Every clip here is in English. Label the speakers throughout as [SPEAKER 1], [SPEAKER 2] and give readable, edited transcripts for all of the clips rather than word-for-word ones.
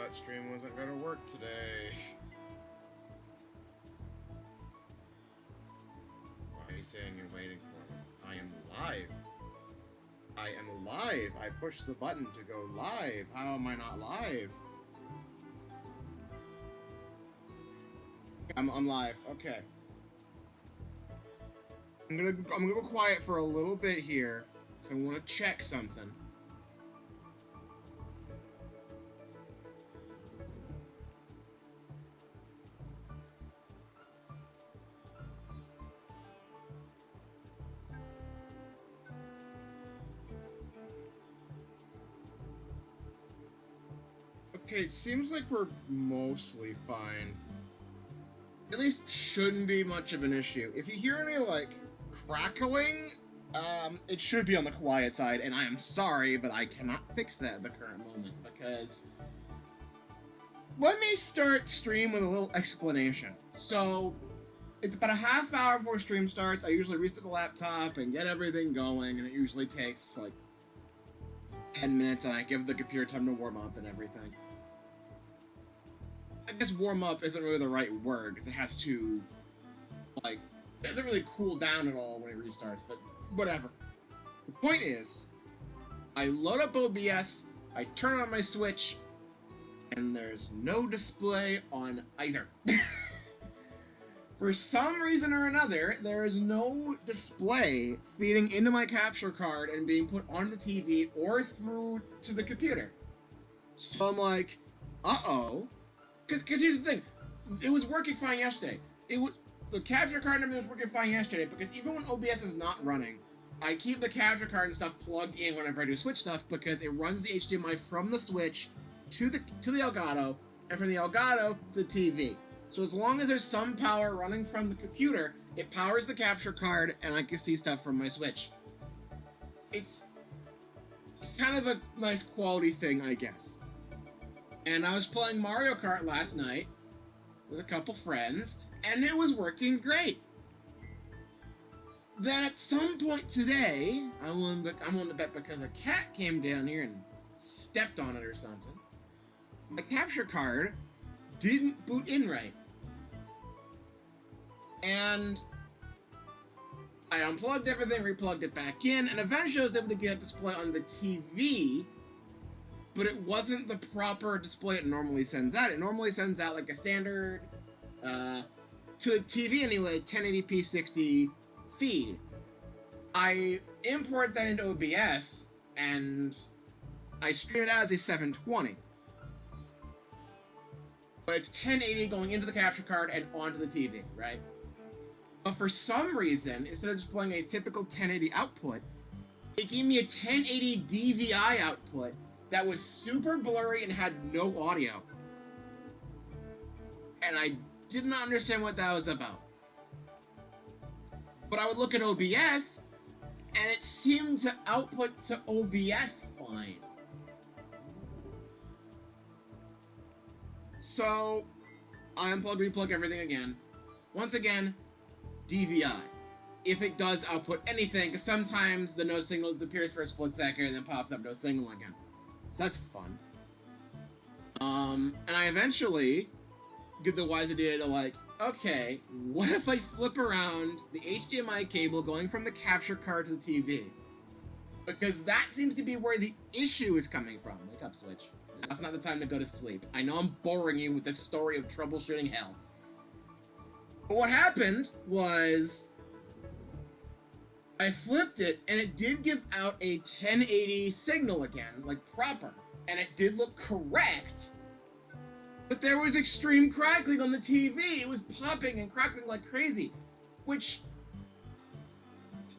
[SPEAKER 1] thought stream wasn't gonna work today. Why are you saying you're waiting for me? I am live. I am live. I pushed the button to go live. How am I not live? I'm live. Okay. I'm gonna go quiet for a little bit here, because I want to check something. Okay, it seems like we're mostly fine. At least shouldn't be much of an issue. If you hear any, like, crackling, it should be on the quiet side, and I am sorry, but I cannot fix that at the current moment, because... Let me start stream with a little explanation. So, it's about a half hour before stream starts. I usually restart the laptop and get everything going, and it usually takes, like, 10 minutes, and I give the computer time to warm up and everything. I guess warm up isn't really the right word, because it has to, like, it doesn't really cool down at all when it restarts, but whatever. The point is, I load up OBS, I turn on my Switch, and there's no display on either. For some reason or another, there is no display feeding into my capture card and being put onto the TV or through to the computer. So I'm like, uh-oh. Because here's the thing, it was working fine yesterday. The capture card and everything was working fine yesterday, because even when OBS is not running, I keep the capture card and stuff plugged in whenever I do Switch stuff, because it runs the HDMI from the Switch to the Elgato, and from the Elgato to the TV. So as long as there's some power running from the computer, it powers the capture card, and I can see stuff from my Switch. It's kind of a nice quality thing, I guess. And I was playing Mario Kart last night with a couple friends, and it was working great. Then at some point today, I'm willing to bet because a cat came down here and stepped on it or something, my capture card didn't boot in right. And I unplugged everything, replugged it back in, and eventually I was able to get a display on the TV, but it wasn't the proper display it normally sends out. It normally sends out like a standard, to the TV anyway, 1080p 60 feed. I import that into OBS, and I stream it out as a 720. But it's 1080 going into the capture card and onto the TV, right? But for some reason, instead of displaying a typical 1080 output, it gave me a 1080 DVI output that was super blurry and had no audio. And I did not understand what that was about. But I would look at OBS, and it seemed to output to OBS fine. So, I unplug, replug everything again. Once again, DVI. If it does output anything, because sometimes the no signal disappears for a split second and then pops up no signal again. So that's fun. And I eventually get the wise idea to like, okay, what if I flip around the HDMI cable going from the capture card to the TV? Because that seems to be where the issue is coming from. Wake up, Switch. Now's not the time to go to sleep. I know I'm boring you with this story of troubleshooting hell. But what happened was I flipped it, and it did give out a 1080 signal again, like proper. And it did look correct, but there was extreme crackling on the TV. It was popping and crackling like crazy, which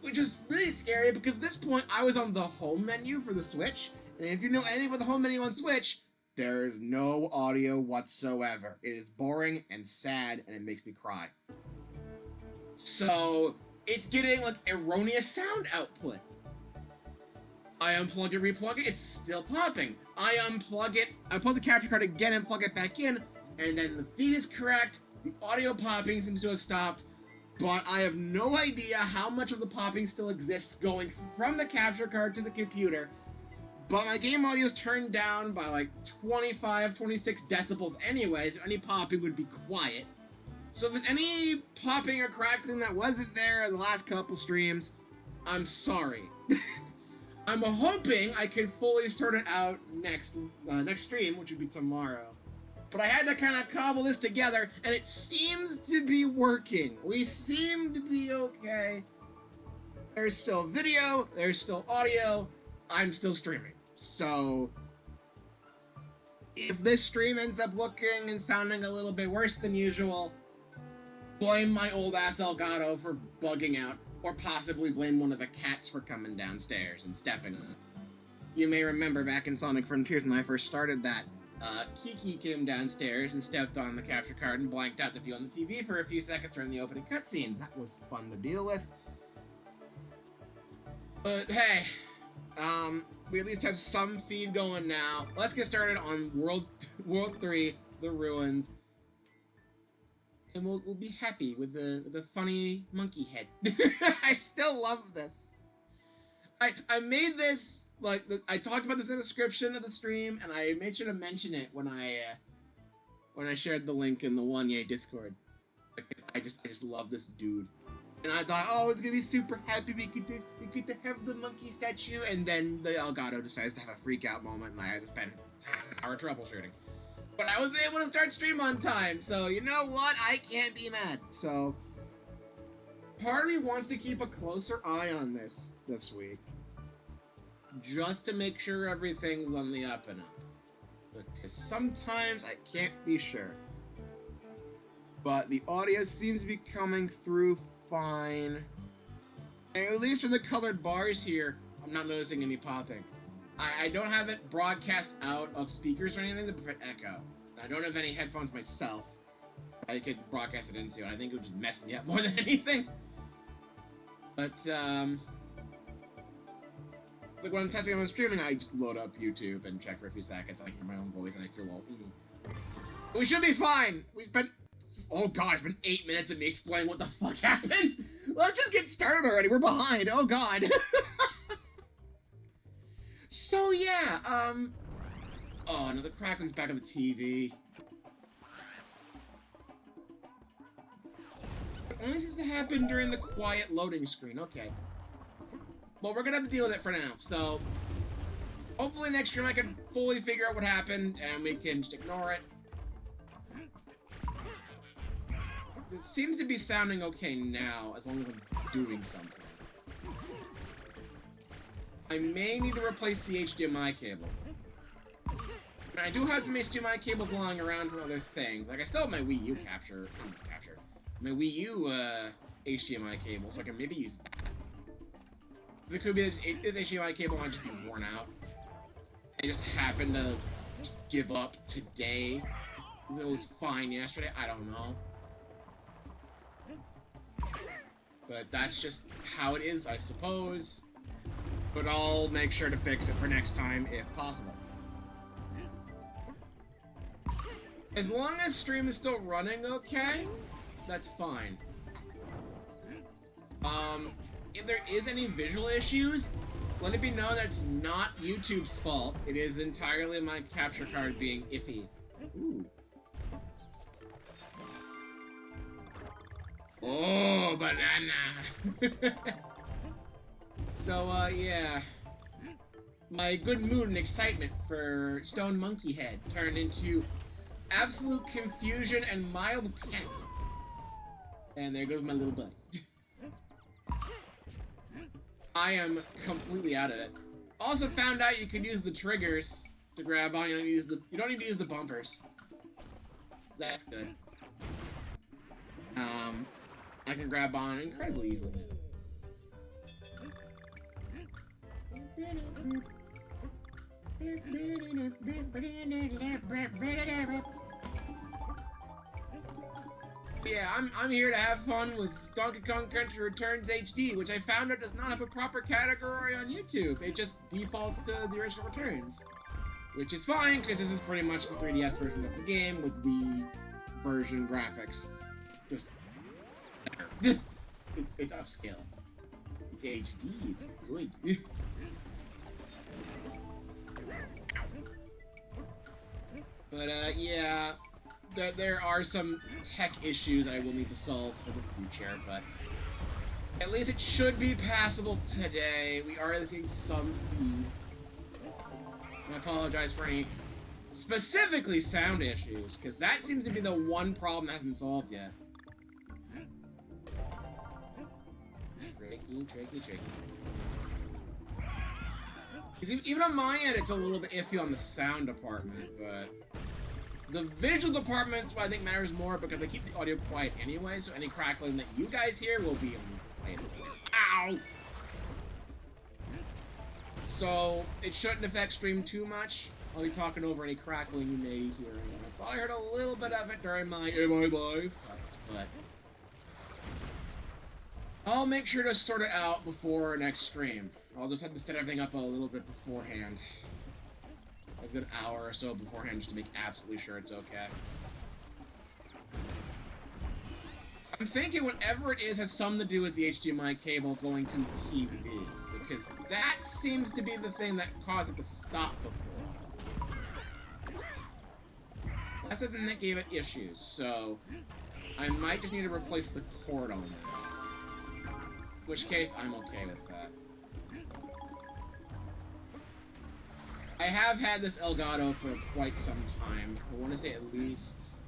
[SPEAKER 1] was really scary, because at this point I was on the home menu for the Switch, and if you know anything about the home menu on Switch, there is no audio whatsoever. It is boring and sad, and it makes me cry. So it's getting like erroneous sound output. I unplug it, replug it, it's still popping. I unplug it, I plug the capture card again and plug it back in, and then the feed is correct, the audio popping seems to have stopped, but I have no idea how much of the popping still exists going from the capture card to the computer, But my game audio is turned down by like 25, 26 decibels anyway, so any popping would be quiet. So if there's any popping or crackling that wasn't there in the last couple streams, I'm sorry. I'm hoping I can fully sort it out next stream, which would be tomorrow. But I had to kind of cobble this together, and it seems to be working. We seem to be okay. There's still video, there's still audio, I'm still streaming. So, if this stream ends up looking and sounding a little bit worse than usual, blame my old ass Elgato for bugging out, or possibly blame one of the cats for coming downstairs and stepping on it. You may remember back in Sonic Frontiers when I first started that, Kiki came downstairs and stepped on the capture card and blanked out the view on the TV for a few seconds during the opening cutscene. That was fun to deal with. But hey, we at least have some feed going now. Let's get started on World 3, The Ruins. And we'll be happy with the funny monkey head. I still love this. I made this, like, I talked about this in the description of the stream, and I made sure to mention it when I shared the link in the 1YEH Discord. Like, I just love this dude. And I thought, oh, it's gonna be super happy we get to have the monkey statue, and then the Elgato decides to have a freak out moment, and I had to spend half an hour troubleshooting. But I was able to start stream on time, so you know what? I can't be mad. So, part of me wants to keep a closer eye on this week, just to make sure everything's on the up and up. Because sometimes I can't be sure. But the audio seems to be coming through fine. And at least for the colored bars here, I'm not noticing any popping. I don't have it broadcast out of speakers or anything to prevent echo. I don't have any headphones myself I could broadcast it into. I think it would just mess me up more than anything. But, like when I'm testing on streaming, I just load up YouTube and check for a few seconds. I hear my own voice and I feel all we should be fine! We've been... Oh god, it's been 8 minutes of me explaining what the fuck happened! Let's just get started already, we're behind, oh god! So yeah, oh, another crackling's back on the TV. It only seems to happen during the quiet loading screen, okay. Well, we're gonna have to deal with it for now, so... Hopefully next stream I can fully figure out what happened, and we can just ignore it. It seems to be sounding okay now, as long as I'm doing something. I may need to replace the HDMI cable. And I do have some HDMI cables lying around for other things. Like, I still have my Wii U my Wii U, HDMI cable, so I can maybe use that. It could be this HDMI cable might just be worn out. I just happened to just give up today. It was fine yesterday, I don't know. But that's just how it is, I suppose. But I'll make sure to fix it for next time, if possible. As long as stream is still running okay, that's fine. If there is any visual issues, let it be known that it's not YouTube's fault. It is entirely my capture card being iffy. Ooh. Oh, banana! So, yeah. My good mood and excitement for Stone Monkey Head turned into absolute confusion and mild panic. And there goes my little buddy. I am completely out of it. Also found out you can use the triggers to grab on. You don't need to use the bumpers. That's good. I can grab on incredibly easily now. Yeah, I'm here to have fun with Donkey Kong Country Returns HD, which I found out does not have a proper category on YouTube. It just defaults to the original Returns. Which is fine, because this is pretty much the 3DS version of the game with Wii version graphics. Just better. It's upscale. It's HD, it's good. But, yeah, there are some tech issues I will need to solve for the future, but at least it should be passable today. We are seeing some food. I apologize for any specifically sound issues, because that seems to be the one problem that hasn't been solved yet. Tricky. Even on my end, it's a little bit iffy on the sound department, but the visual department's what I think matters more because they keep the audio quiet anyway, so any crackling that you guys hear will be on the quiet side. Ow! So, it shouldn't affect stream too much. I'll be talking over any crackling you may hear. I thought I heard a little bit of it during my live test, but I'll make sure to sort it out before next stream. I'll just have to set everything up a little bit beforehand. A good hour or so beforehand just to make absolutely sure it's okay. I'm thinking whatever it is has something to do with the HDMI cable going to TV, because that seems to be the thing that caused it to stop before. That's the thing that gave it issues, so I might just need to replace the cord on it. In which case, I'm okay with that. I have had this Elgato for quite some time. I want to say at least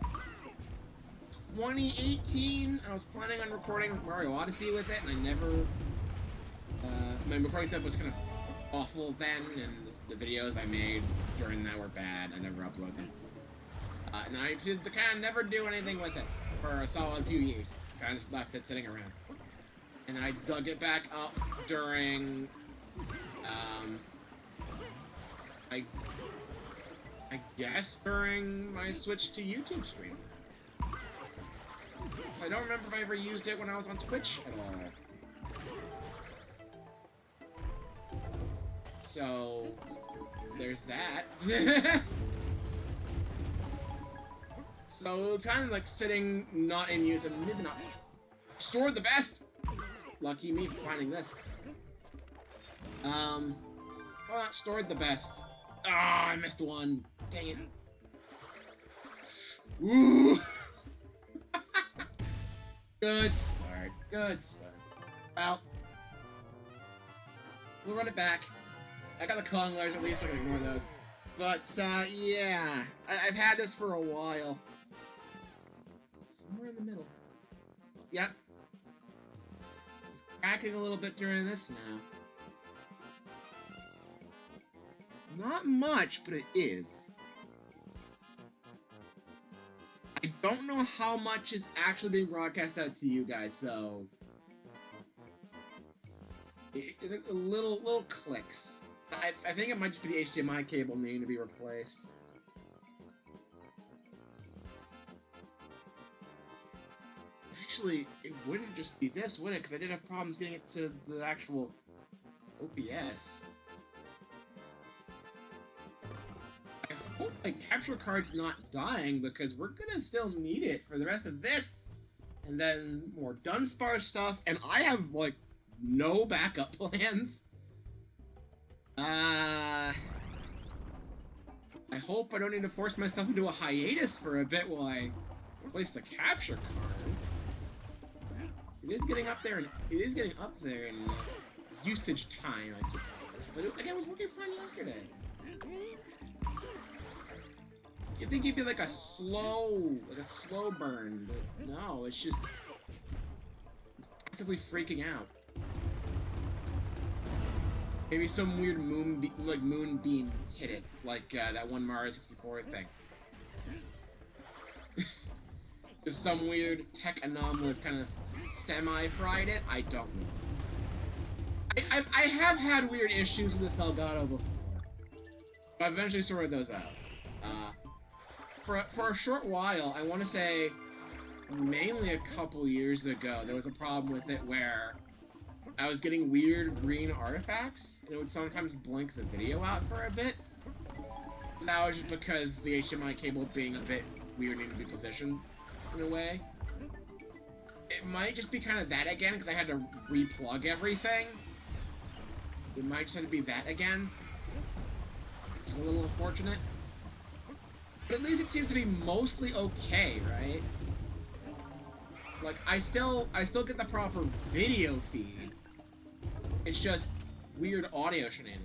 [SPEAKER 1] 2018. I was planning on recording Mario Odyssey with it, and I never... my recording stuff was kind of awful then, and the videos I made during that were bad. I never uploaded them. And I did kind of never do anything with it for a solid few years. Kind of just left it sitting around. And then I dug it back up during... I guess during my switch to YouTube stream. So I don't remember if I ever used it when I was on Twitch at all. So there's that. So kind of like sitting not in use and maybe not stored the best. Lucky me for finding this. Well, not stored the best. Ah, I missed one. Dang it. Ooh. Good start. Good start. Well, we'll run it back. I got the conglers, at least I can ignore those. But, yeah. I've had this for a while. Somewhere in the middle. Yep. It's cracking a little bit during this now. Not much, but it is. I don't know how much is actually being broadcast out to you guys, so... It's a little clicks. I think it might just be the HDMI cable needing to be replaced. Actually, it wouldn't just be this, would it? Because I did have problems getting it to the actual OBS. I hope my capture card's not dying, because we're gonna still need it for the rest of this, and then more Dunsparce stuff, and I have, like, no backup plans. I hope I don't need to force myself into a hiatus for a bit while I replace the capture card. It is getting up there, and it is getting up there in usage time, I suppose. But again, it was working fine yesterday. You'd think it'd be like a slow burn, but no, it's just it's actively freaking out. Maybe some weird moonbeam hit it, like that one Mario 64 thing. Just some weird tech anomalous kind of semi-fried it. I don't know. I have had weird issues with this Elgato before. But I eventually sorted those out. For a short while, I want to say mainly a couple years ago, there was a problem with it where I was getting weird green artifacts, and it would sometimes blink the video out for a bit. That was just because the HDMI cable being a bit weird needed to be positioned in a way. It might just be kind of that again, because I had to re-plug everything. It might just have to be that again, which is a little unfortunate. But at least it seems to be mostly okay, right? Like, I still get the proper video feed. It's just weird audio shenanigans.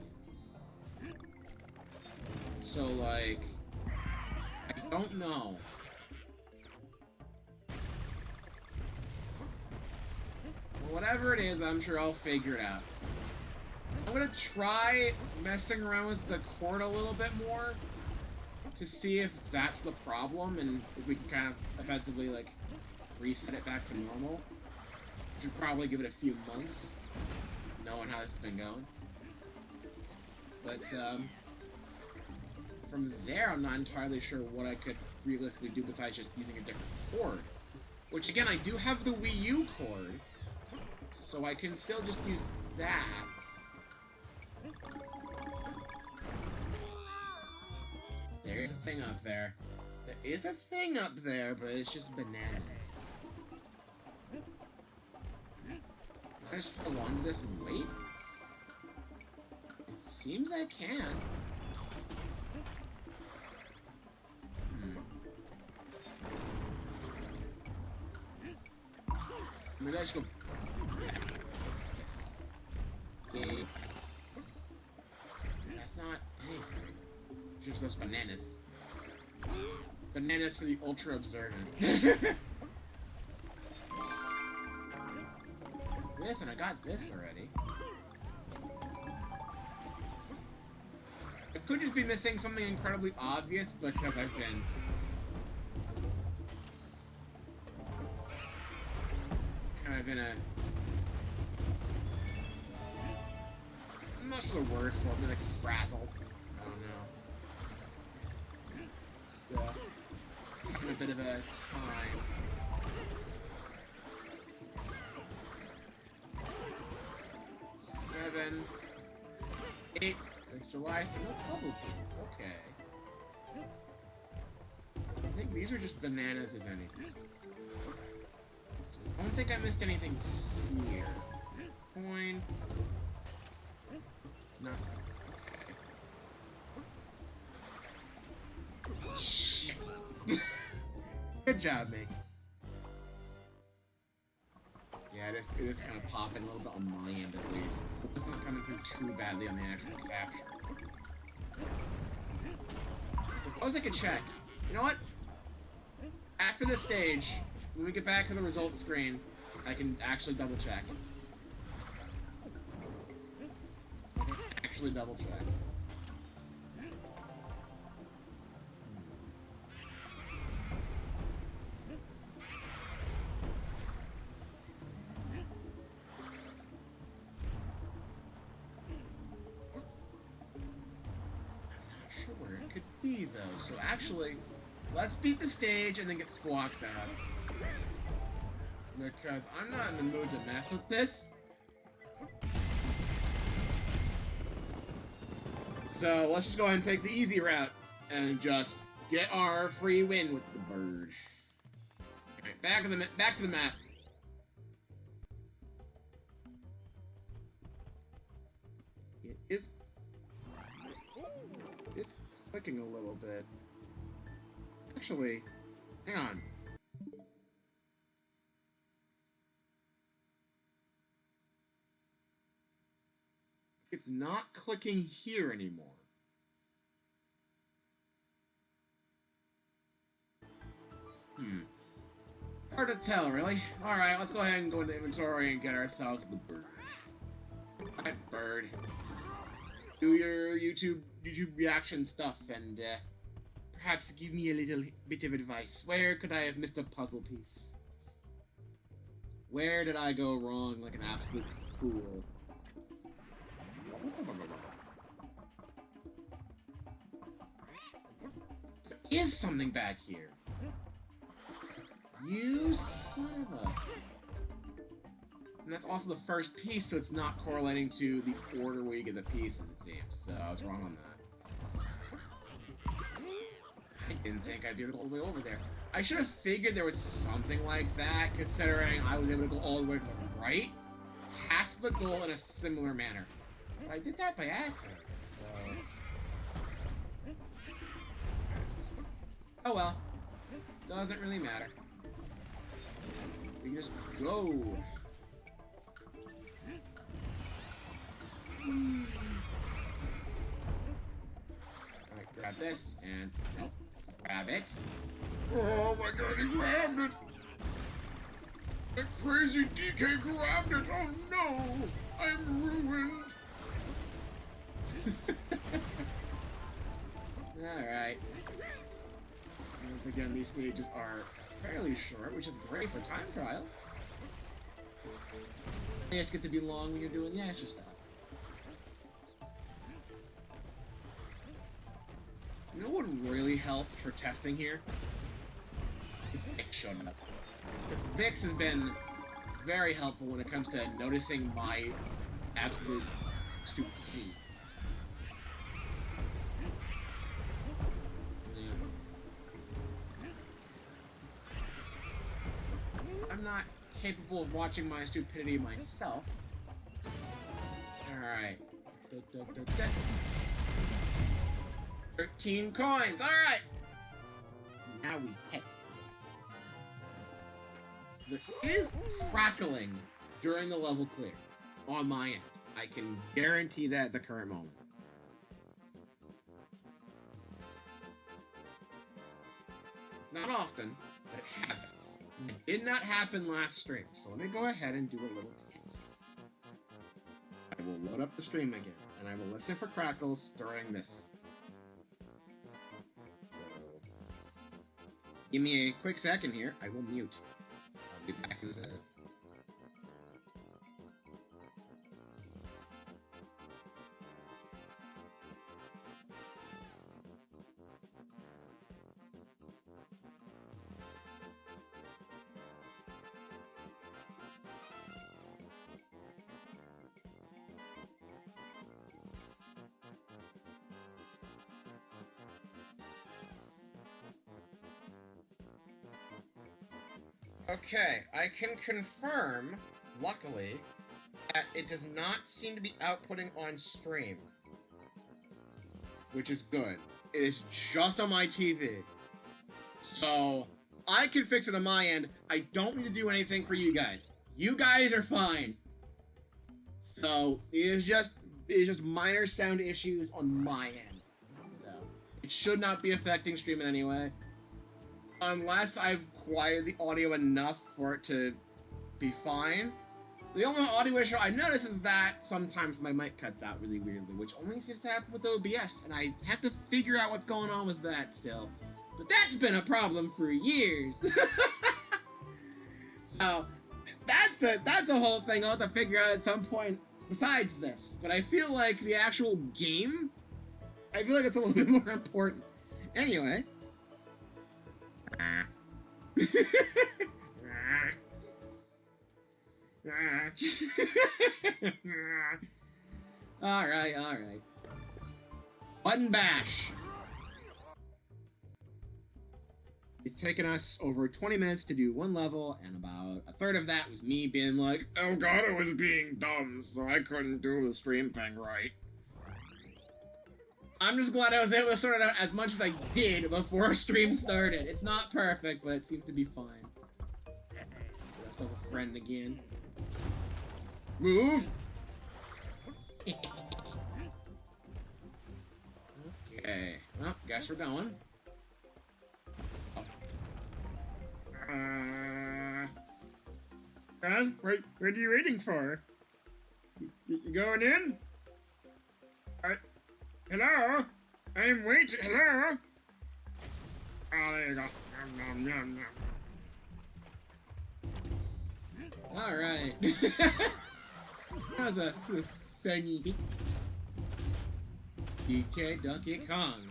[SPEAKER 1] So, like, I don't know. Whatever it is, I'm sure I'll figure it out. I'm gonna try messing around with the cord a little bit more to see if that's the problem and if we can kind of effectively, like, reset it back to normal. Should probably give it a few months, knowing how this has been going. But, from there, I'm not entirely sure what I could realistically do besides just using a different cord. Which, again, I do have the Wii U cord, so I can still just use that. There's a thing up there. There is a thing up there, but it's just bananas. Can I just hold on to this and wait? It seems I can. Maybe I should go. Yes. Okay. That's not anything. It's just those bananas. Bananas for the ultra observant. Listen, I got this already. I could just be missing something incredibly obvious because I've been kind of in a... I'm not sure the word for it, like frazzled. I don't know. Just in a bit of a time. Seven, 8, extra life, no puzzle piece. Okay. I think these are just bananas, if anything. So I don't think I missed anything here. Coin. Nothing. Okay. Shit. Good job, Mick. Yeah, it is kind of popping a little bit on my end, at least. It's not coming through too badly on the actual capture. I suppose I could check. You know what? After this stage, when we get back to the results screen, I can actually double check. Actually double check. Be though, so actually, let's beat the stage and then get Squawks out. Because I'm not in the mood to mess with this. So let's just go ahead and take the easy route and just get our free win with the bird. Alright, back to the map. It's clicking a little bit. Actually, hang on. It's not clicking here anymore. Hard to tell, really. Alright, let's go ahead and go into inventory and get ourselves the bird. Alright, bird. Do your YouTube reaction stuff and perhaps give me a little bit of advice. Where could I have missed a puzzle piece? Where did I go wrong like an absolute fool? There is something back here. You son of a... And that's also the first piece, so it's not correlating to the order where you get the pieces, it seems. So I was wrong on that. I didn't think I'd be able to go all the way over there. I should have figured there was something like that, considering I was able to go all the way to the right, past the goal in a similar manner. But I did that by accident, so... Oh well. Doesn't really matter. We can just go. Alright, grab this and grab it. Oh my god, he grabbed it! That crazy DK grabbed it! Oh no! I'm ruined! Alright. Once again, these stages are fairly short, which is great for time trials. They just get to be long when you're doing the extra stuff. You know what would really help for testing here? If Vix showed up. Because Vix has been very helpful when it comes to noticing my absolute stupidity. I'm not capable of watching my stupidity myself. Alright. 13 coins! Alright! Now we test. There is crackling during the level clear on my end. I can guarantee that at the current moment. Not often, but it happens. It did not happen last stream, so let me go ahead and do a little test. I will load up the stream again, and I will listen for crackles during this. So, give me a quick second here. I will mute. I'll be back in a second. Okay, I can confirm, luckily, that it does not seem to be outputting on stream. Which is good. It is just on my TV. So, I can fix it on my end. I don't need to do anything for you guys. You guys are fine. So, it is just minor sound issues on my end. So, it should not be affecting stream in any way. Unless I've quieted the audio enough for it to be fine. The only audio issue I notice is that sometimes my mic cuts out really weirdly, which only seems to happen with OBS, and I have to figure out what's going on with that still. But that's been a problem for years. So that's a whole thing I'll have to figure out at some point besides this. But I feel like the actual game, I feel like it's a little bit more important. Anyway. Alright. Button bash. It's taken us over 20 minutes to do one level, and about a third of that was me being like, oh god, I was being dumb, so I couldn't do the stream thing right. I'm just glad I was able to sort it out as much as I did before stream started. It's not perfect, but it seems to be fine. Get ourselves a friend again. Move! Okay. Well, guess we're going. What are you waiting for? You going in? Hello? I'm waiting. Hello? Oh, there you go. Nom, nom, nom. Alright. That was a funny bit. DK Donkey Kong.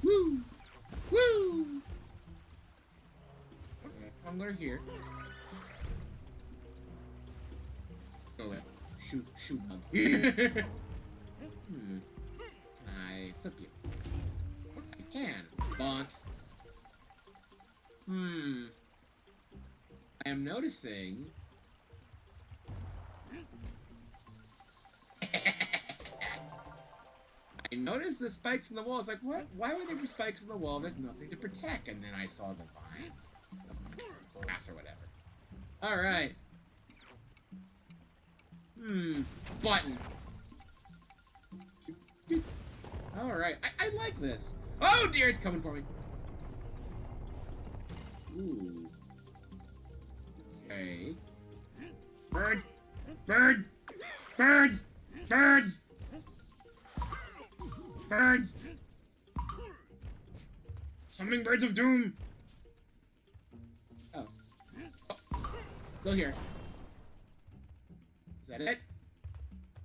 [SPEAKER 1] Woo! Woo! Kongler here. Go away. Shoot bug. Can I flip you? I can. Bonk. I am noticing... I I noticed the spikes in the wall. I was like, what? Why would there be spikes in the wall? There's nothing to protect. And then I saw the vines. Grass or whatever. Alright. Button. Alright. I like this. Oh dear, it's coming for me. Ooh. Okay. Bird! Bird! Birds! Birds! Birds! Hummingbirds of doom! Oh. Still here. Is that it?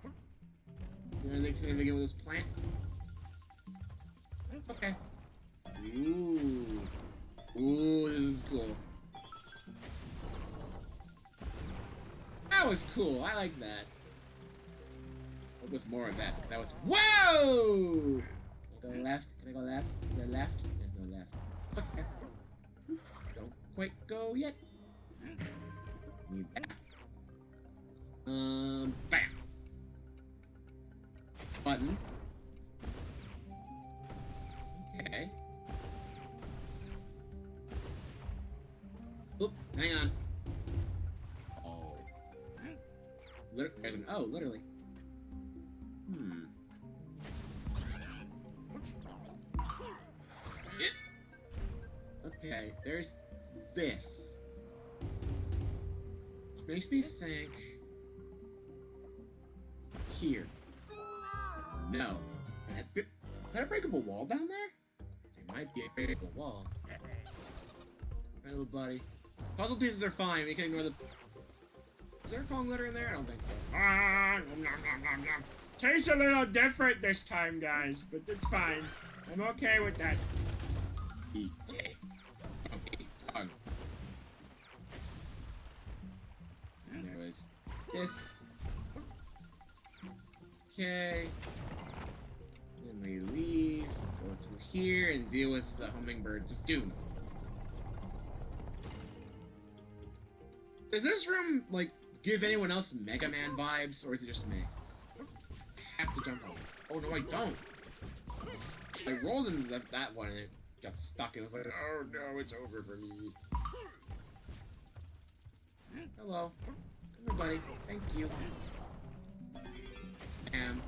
[SPEAKER 1] You know anything significant with this plant? Okay. Ooh. Ooh, this is cool. That was cool. I like that. What was more of that? That was whoa! Can I go left? Can I go left? Is there left? There's no left. Okay. Don't quite go yet. Need that. Bam. Button. Okay. Oop, hang on. Oh. There's an O, literally. Okay, there's this. Which makes me think... Here. No. Is that a breakable wall down there? There might be a breakable wall. Right, little buddy. Puzzle pieces are fine, we can ignore the... Is there a Kong glitter in there? I don't think so.
[SPEAKER 2] Tastes a little different this time, guys, but it's fine. I'm okay with that.
[SPEAKER 1] Okay. Okay, Kong. And there was this. Okay. Then we leave, go through here, and deal with the hummingbirds of doom. Does this room, like, give anyone else Mega Man vibes, or is it just me? I have to jump on it. Oh, no, I don't. I rolled into that one, and it got stuck, and I was like, oh, no, it's over for me. Hello. Come here, buddy. Thank you. Bam.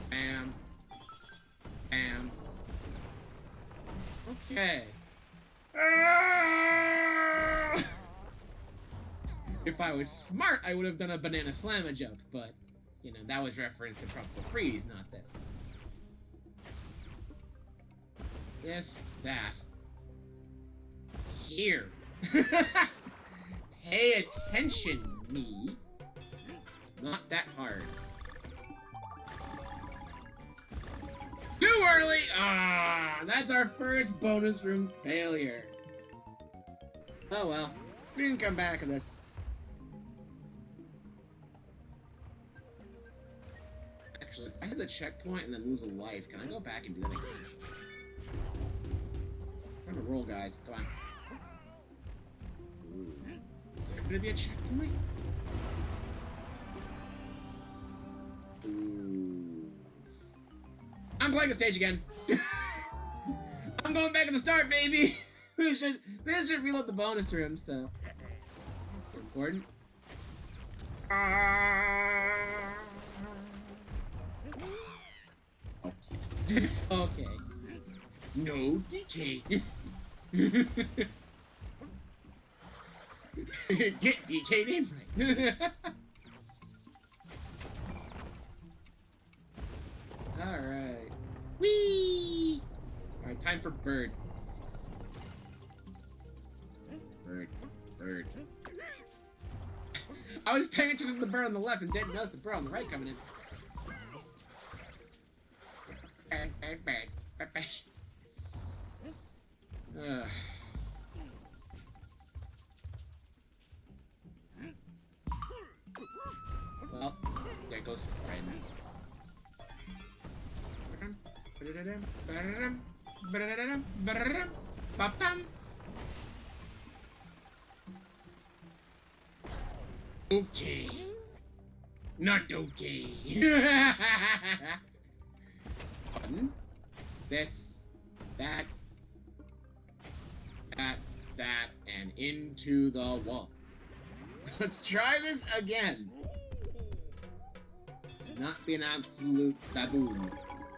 [SPEAKER 1] Bam. Bam. Okay. If I was smart, I would have done a Banana Slamma joke, but, you know, that was reference to Tropical Freeze, not this. This, that. Here. Pay attention, me. It's not that hard. Too early! Ah, that's our first bonus room failure. Oh well, we can come back to this. Actually, if I hit the checkpoint and then lose a life, can I go back and do that again? I'm trying to roll, guys. Come on. Ooh. Is there gonna be a checkpoint? Ooh. I'm playing the stage again. I'm going back at the start, baby. This should reload the bonus room, so that's important. Okay. Okay. No DK. Get DK name right. Alright. Whee! Alright, time for bird. Bird. Bird. I was paying attention to the bird on the left and didn't notice the bird on the right coming in. Bird, bird, bird, bird, bird. Well, there goes friend. Okay. Not okay. this, that, and into the wall. Let's try this again. Not be an absolute baboon.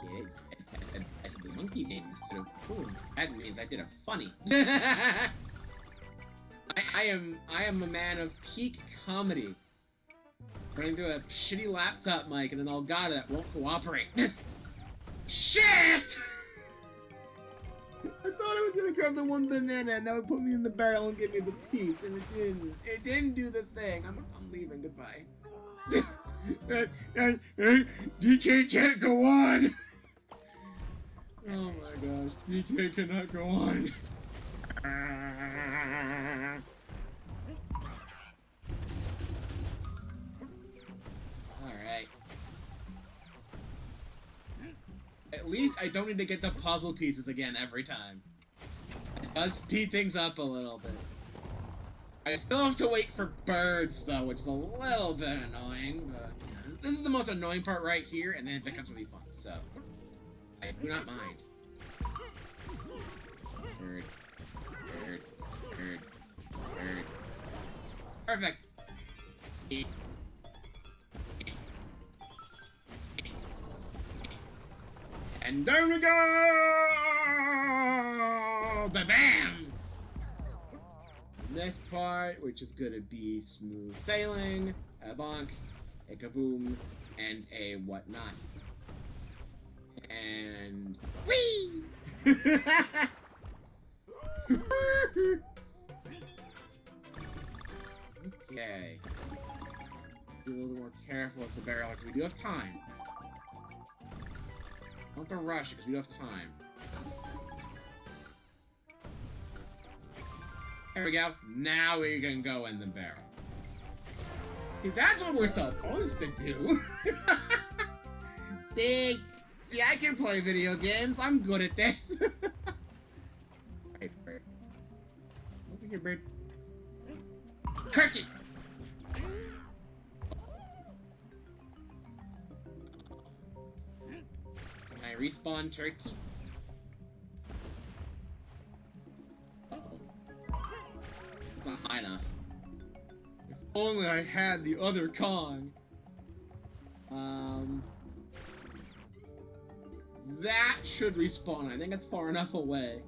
[SPEAKER 1] Yes, I said the monkey name instead of baboon. That means I did a funny. I am a man of peak comedy. Running through a shitty laptop mic and an Elgato that won't cooperate. Shit! I thought I was gonna grab the one banana and that would put me in the barrel and give me the piece, and it didn't. It didn't do the thing. I'm leaving. Goodbye. DK can't go on. Oh my gosh, DK cannot go on. Alright. At least I don't need to get the puzzle pieces again every time. It does speed things up a little bit. I still have to wait for birds though, which is a little bit annoying, but yeah. This is the most annoying part right here, and then it becomes really fun, so I do not mind. Bird. Bird. Bird. Bird. Perfect. And there we go! Ba-bam! This part, which is gonna be smooth sailing, a bonk, a kaboom, and a whatnot. And whee! Okay. Be a little more careful with the barrel because we do have time. Don't have to rush because we do have time. There we go. Now we can go in the barrel. See, that's what we're supposed to do. See, I can play video games. I'm good at this. Hey, bird. Over here, bird. Turkey! Can I respawn turkey? Uh-oh. It's not high enough. If only I had the other Kong. That should respawn. I think it's far enough away.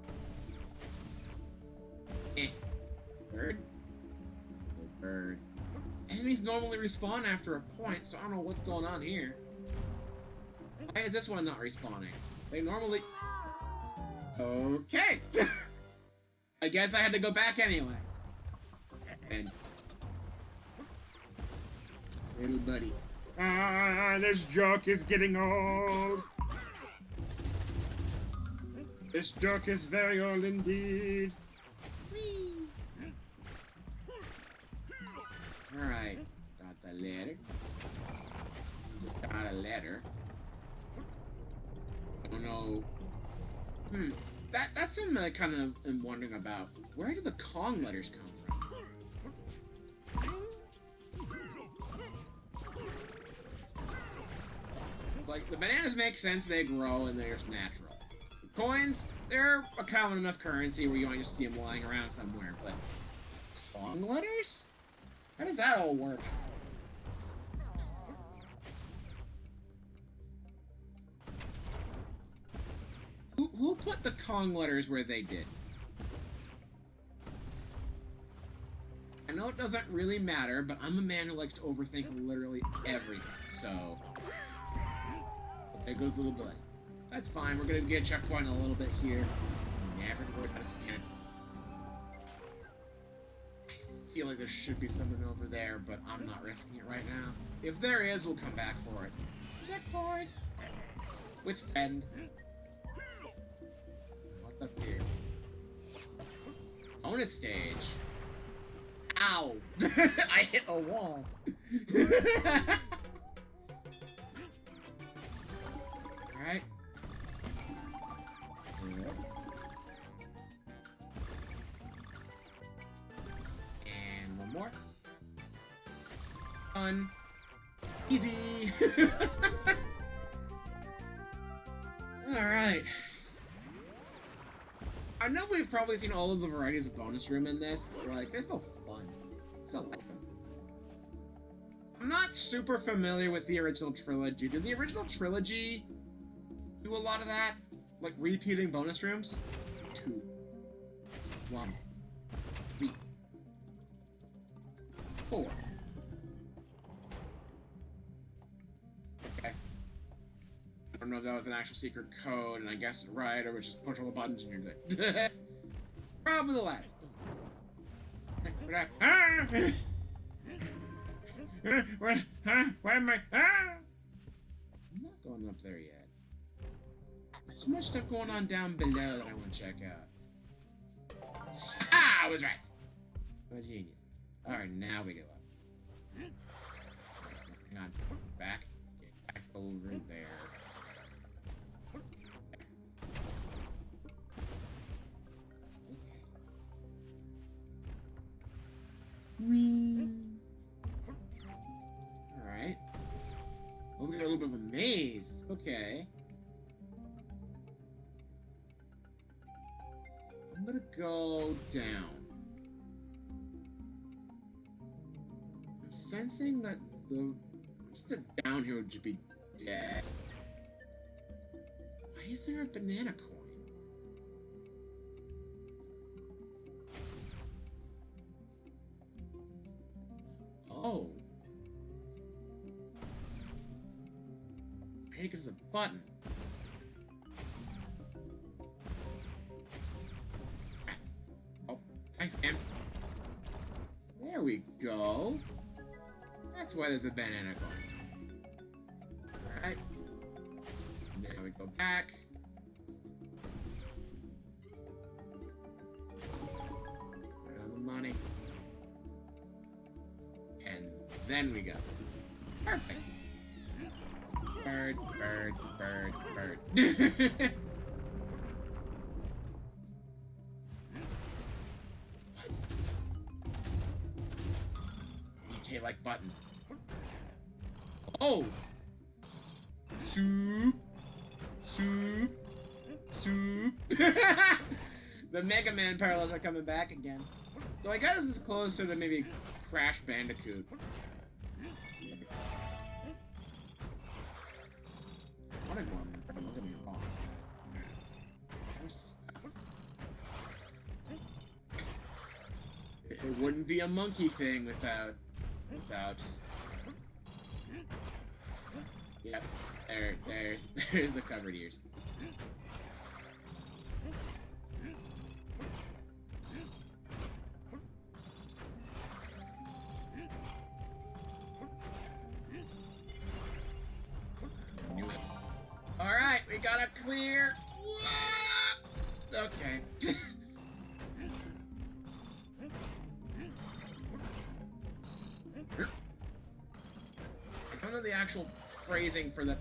[SPEAKER 1] Bird? Bird. Enemies normally respawn after a point, so I don't know what's going on here. Why is this one not respawning? They normally... Okay! I guess I had to go back anyway. And... little buddy.
[SPEAKER 2] Ah, this joke is getting old. This joke is very old indeed.
[SPEAKER 1] Alright, got the letter. Just got a letter. I don't know. That's something I kind of am wondering about. Where did the Kong letters come from? Like, the bananas make sense, they grow, and they're just natural. The coins, they're a common enough currency where you might just see them lying around somewhere, but... Kong letters? How does that all work? Who put the Kong letters where they did? I know it doesn't really matter, but I'm a man who likes to overthink literally everything, so... There goes little buddy. That's fine, we're gonna get a checkpoint in a little bit here. Never worry about a scan. I feel like there should be something over there, but I'm not risking it right now. If there is, we'll come back for it. Checkpoint! With friend. What's up here? Bonus stage. Ow! I hit a wall. Alright. And one more. Done. Easy. Alright. we've probably seen all of the varieties of bonus room in this, but like, they're still fun. Still like them. I'm not super familiar with the original trilogy. Did the original trilogy do a lot of that? Like, repeating bonus rooms? 2, 1, 3, 4. Okay. I don't know if that was an actual secret code, and I guessed it right, or was just push all the buttons and you're good. Probably the latter.
[SPEAKER 2] Ah! Where am I? Ah!
[SPEAKER 1] I'm not going up there yet. There's so much stuff going on down below that I want to check out. Ah, I was right. I'm a genius. Alright, now we go up. Hang on. Back. Get back over there. Alright. Oh, we got a little bit of a maze. Okay. I'm gonna go down. I'm sensing that just a down here would just be dead. Why is there a banana coin? Oh. Maybe because of the button. Oh, thanks, man. There we go. That's why there's a banana coin. Alright. Now we go back. Put on the money. And then we go. Perfect. Bird, bird, bird, bird. EK like button. Oh! Soup! Soup! Soup! The Mega Man parallels are coming back again. So I guess this is closer to maybe Crash Bandicoot. I wanted one, but don't get me wrong. It wouldn't be a monkey thing without... Yep, there's the covered ears. Alright, we got a clear. Whoa! Okay. I don't know the actual phrasing for the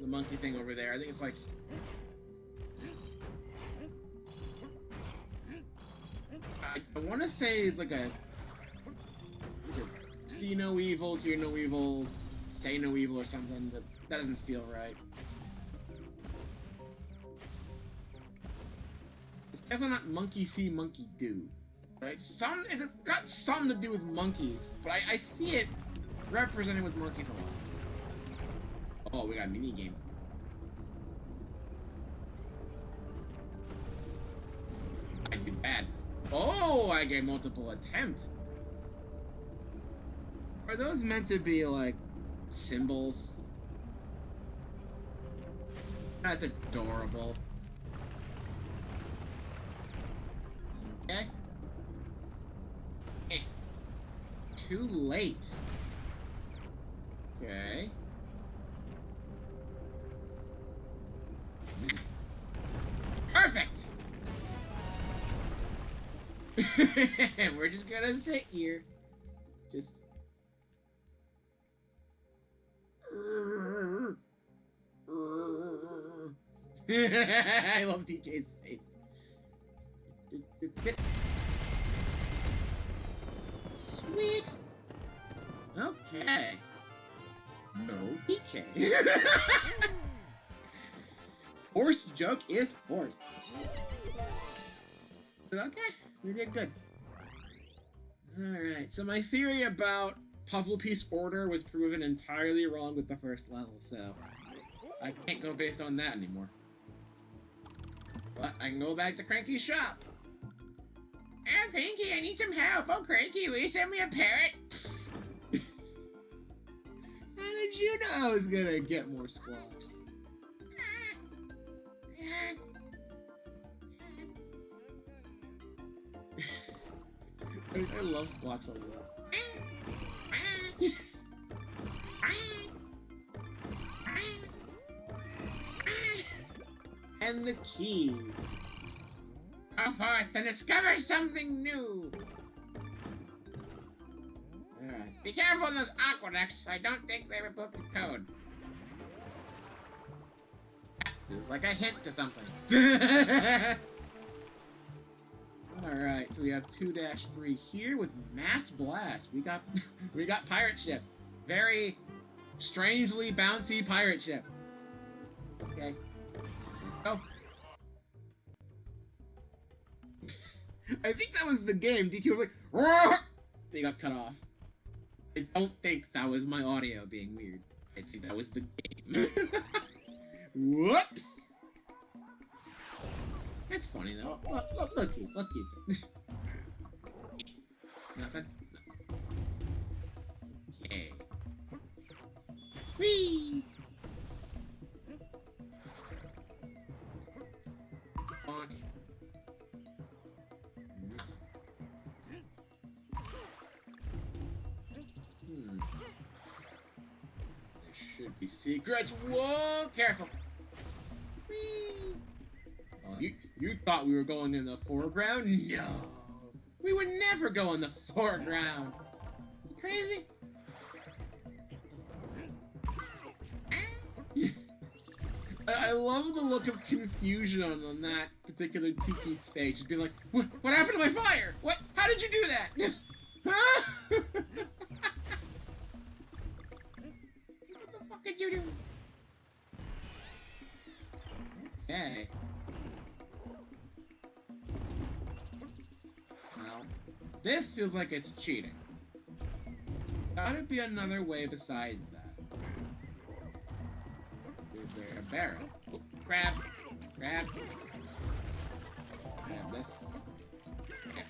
[SPEAKER 1] monkey thing over there. I think it's like... I want to say it's like a see no evil, hear no evil, say no evil or something, but that doesn't feel right. It's definitely not monkey see, monkey do. Right? It's got something to do with monkeys, but I see it represented with monkeys a lot. Oh, we got a mini game. I did bad. Oh, I get multiple attempts. Are those meant to be like symbols? That's adorable. Okay. Too late. Okay. Perfect! We're just gonna sit here. Just... I love TK's face. Sweet! Okay. No PK. Forced joke is forced. Okay, you did good. Alright, so my theory about puzzle piece order was proven entirely wrong with the first level, so I can't go based on that anymore. But I can go back to Cranky's shop. Oh, Cranky, I need some help. Oh, Cranky, will you send me a parrot? How did you know I was gonna get more squawks? I love squawks a lot. And the key. Go forth and discover something new. Alright. Be careful of those aqueducts. I don't think they were built to code. That feels like a hint to something. Alright, so we have 2-3 here with Mass Blast. We got pirate ship. Very strangely bouncy pirate ship. Okay. Let's go. I think that was the game. DQ was like, roar! They got cut off. I don't think that was my audio being weird. I think that was the game. Whoops! That's funny though. Let's keep it. Nothing? No. Okay. Whee! Bonk. There should be secrets. Whoa! Careful. Whee! Oh, you thought we were going in the foreground? No! We would never go in the foreground! You crazy? I love the look of confusion on that particular Tiki's face. She's being like, what happened to my fire? What? How did you do that? Huh? What the fuck did you do? Okay. Well, this feels like it's cheating. Gotta be another way besides that. Is there a barrel? Oh, grab! Grab! Grab this. Okay.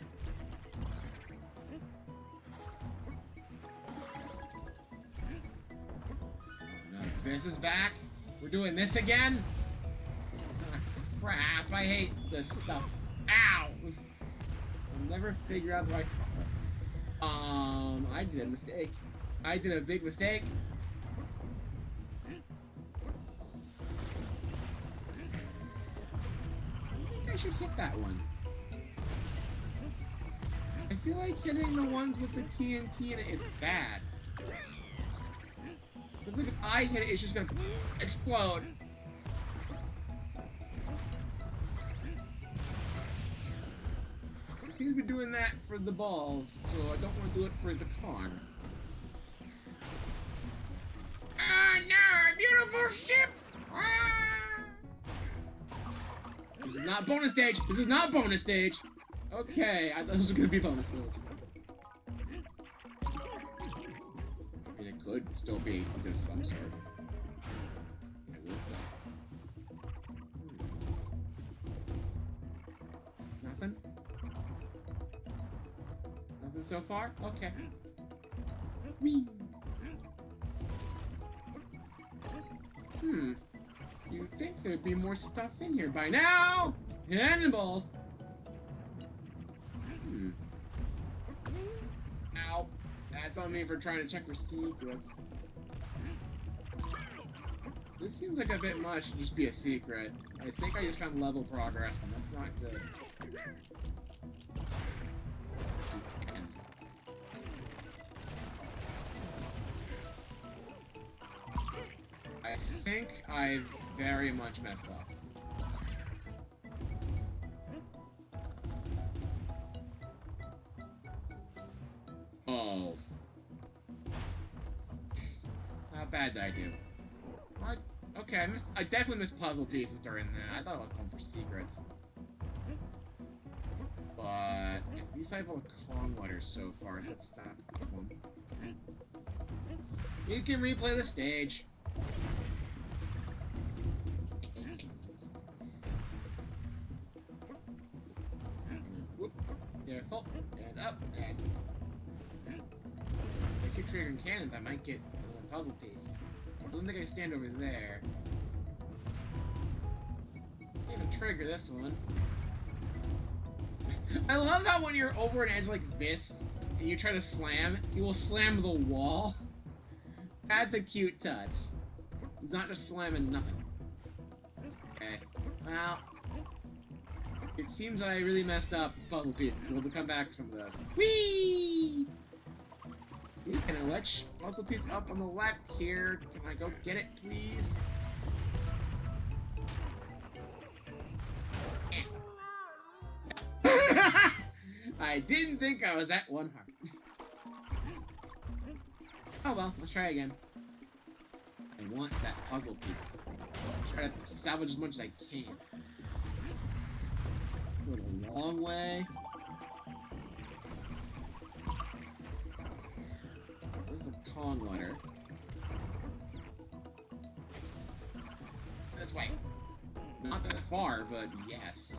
[SPEAKER 1] No, this is back. We're doing this again? Ah, crap, I hate this stuff. Ow! I'll never figure out the right... I did a mistake. I did a big mistake. I should hit that one. I feel like hitting the ones with the TNT in it is bad. So I think if I hit it, it's just gonna explode. It seems to be doing that for the balls, so I don't want to do it for the car. Ah, no! A beautiful ship! Ah! This is not bonus stage! This is not bonus stage! Okay, I thought this was gonna be bonus stage. I mean, it could still be a secret of some sort. I would say. Nothing? Nothing so far? Okay. Whee! You'd think there'd be more stuff in here by now! Cannonballs! Ow. That's on me for trying to check for secrets. This seems like a bit much to just be a secret. I think I just found level progress, and that's not good. I think I very much messed up. Oh. How bad did I do? What? Okay, I definitely missed puzzle pieces during that. I thought I was going for secrets. But at least I have all the Kong letters so far, so that's not a problem. You can replay the stage. Whoop. Careful. And up. And if I keep triggering cannons, I might get another puzzle piece. I don't think I can stand over there. Can't even trigger this one. I love how when you're over an edge like this and you try to slam, he will slam the wall. That's a cute touch. He's not just slamming nothing. Okay. Well, it seems that I really messed up puzzle pieces. We'll have to come back for some of those. Whee! Speaking of which, puzzle piece up on the left here. Can I go get it, please? I didn't think I was at 1 heart. Oh well, let's try again. I want that puzzle piece. Try to salvage as much as I can. Go the long way. Where's the Kong letter? This way. Not that far, but yes.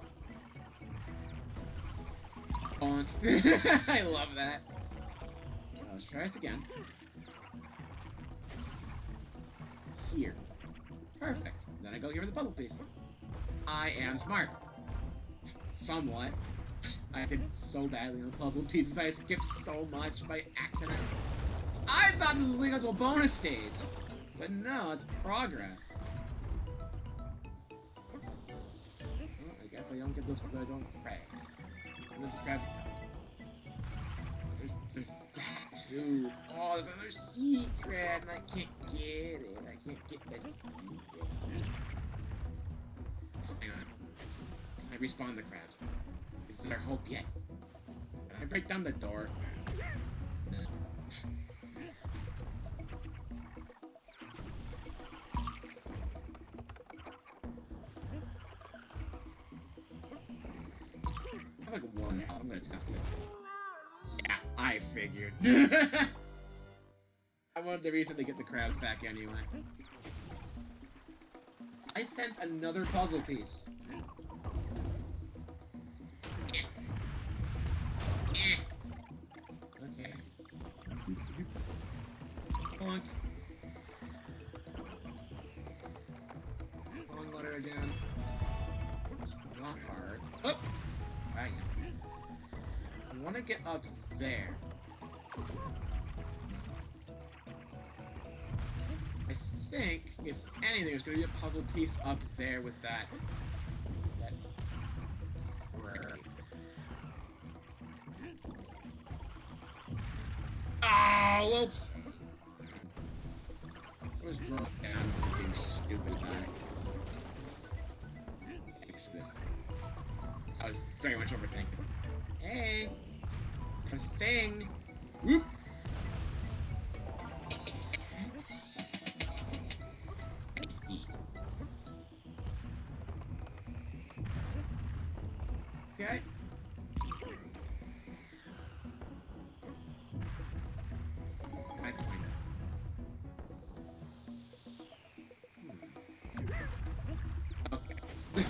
[SPEAKER 1] Bonk. I love that. Let's try this again. Here. Perfect. Then I go here with the puzzle piece. I am smart. Somewhat. I did so badly on the puzzle pieces. I skipped so much by accident. I thought this was leading up to a bonus stage. But no, it's progress. Well, I guess I don't get those because I don't crabs. There's the crabs. There's that too. Oh, there's another secret, and I can't get it. I can't get the secret. Just hang on. Can I respawn the crabs? Is there hope yet? Can I break down the door? No. I have like one health. I'm gonna test it. Yeah, I figured. I wanted the reason to get the crabs back anyway. I sense another puzzle piece. Okay. Bonk. Long letter again. It's not hard. Oh! Right. I want to get up there. I think, if anything, there's going to be a puzzle piece up there with that. Oh, well. I was drunk down something stupid back. This. I was very much overthinking. Hey! There's a thing! Whoop! Okay. I can find it. Okay.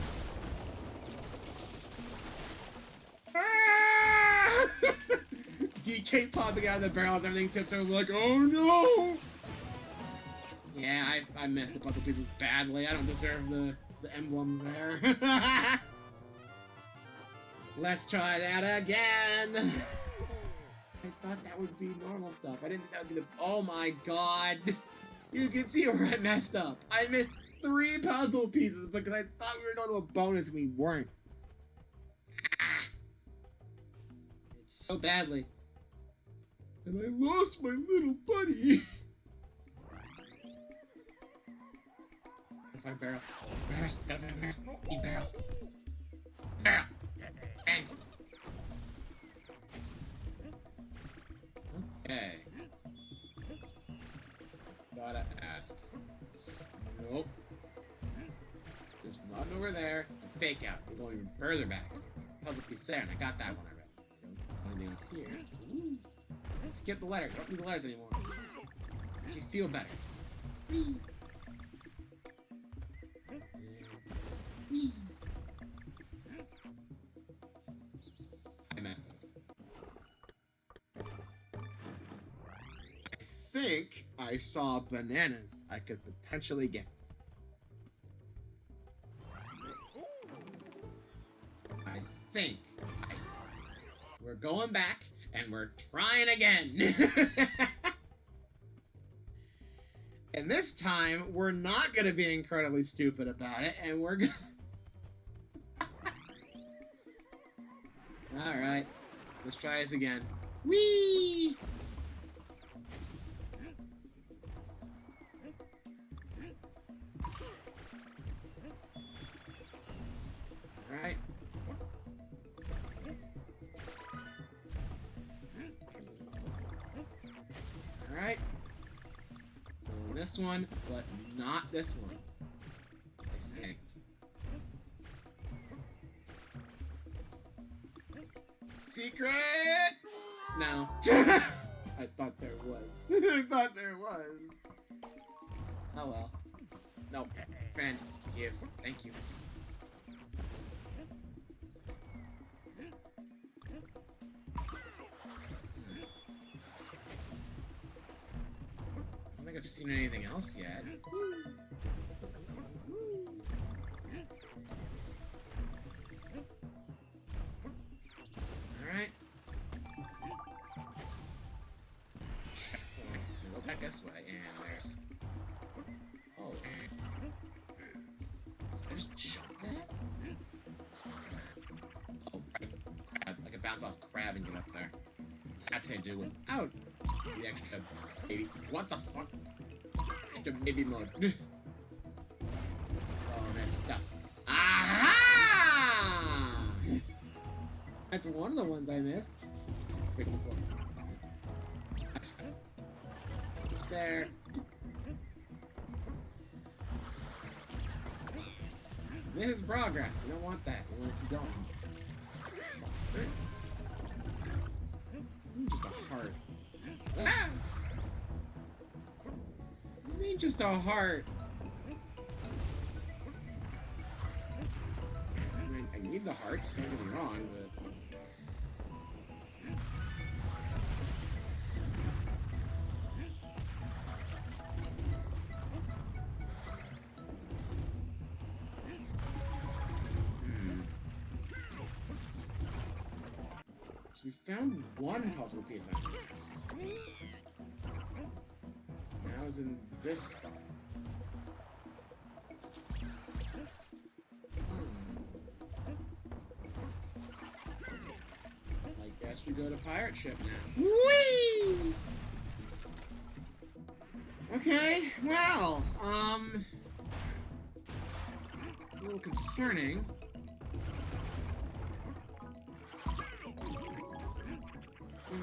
[SPEAKER 1] DK popping out of the barrels, everything tips over, like, oh no! Yeah, I missed the puzzle pieces badly. I don't deserve the emblem there. Let's try that again! I thought that would be normal stuff. I didn't think that would be the... Oh my god! You can see where I messed up. I missed 3 puzzle pieces because I thought we were going to a bonus and we weren't. It's so badly. And I lost my little buddy. Gotta find Barrel. Barrel. Gotta find Barrel. Need Barrel. Barrel. Bang. Okay. Gotta ask. Nope. There's nothing over there. It's a fake out. We're going even further back. puzzle piece there, and I got that one already. Anything else here? Ooh. Let's get the letter. Don't need the letters anymore. Makes you feel better. Whee. Whee. I messed up. I think I saw bananas I could potentially get. We're going back and we're trying again. And this time we're not gonna be incredibly stupid about it, and we're gonna Alright, let's try this again. Whee! Alright. Alright. This one, but not this one. I think. Secret! No. I thought there was. I thought there was. Oh well. No. Friend, give. Thank you. I don't think I've seen anything else yet. Alright. Go back this way, and there's... Oh. Did I just jump that? Oh, crab. I could bounce off crab and get up there. That's how I do without the extra baby. What the fuck? Extra baby mode. Oh, that stuff. Aha! That's one of the ones I missed. It's there. This is progress. We don't want that. We want to keep going. Just a heart. Ah! What do you mean just a heart? I mean, I need the hearts, don't get me wrong, but... We found one puzzle piece I missed. Now it's in this spot. I guess we go to pirate ship now. Whee! Okay, well, a little concerning.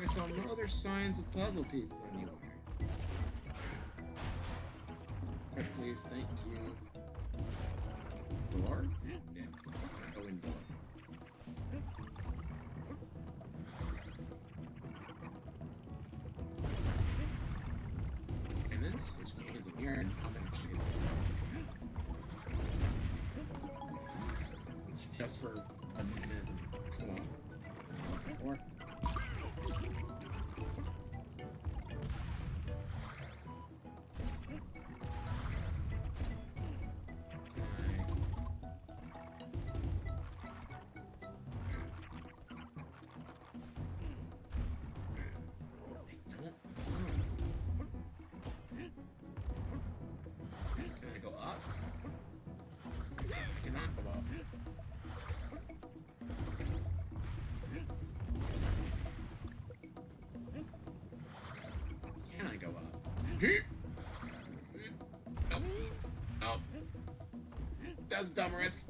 [SPEAKER 1] I saw no other signs of puzzle pieces anywhere. Right, please, thank you. Door? No. Go in door. Cannons? There's cannons in here, and how many chickens? It's just for bananas and or Nope. Nope. That's a dumb risk.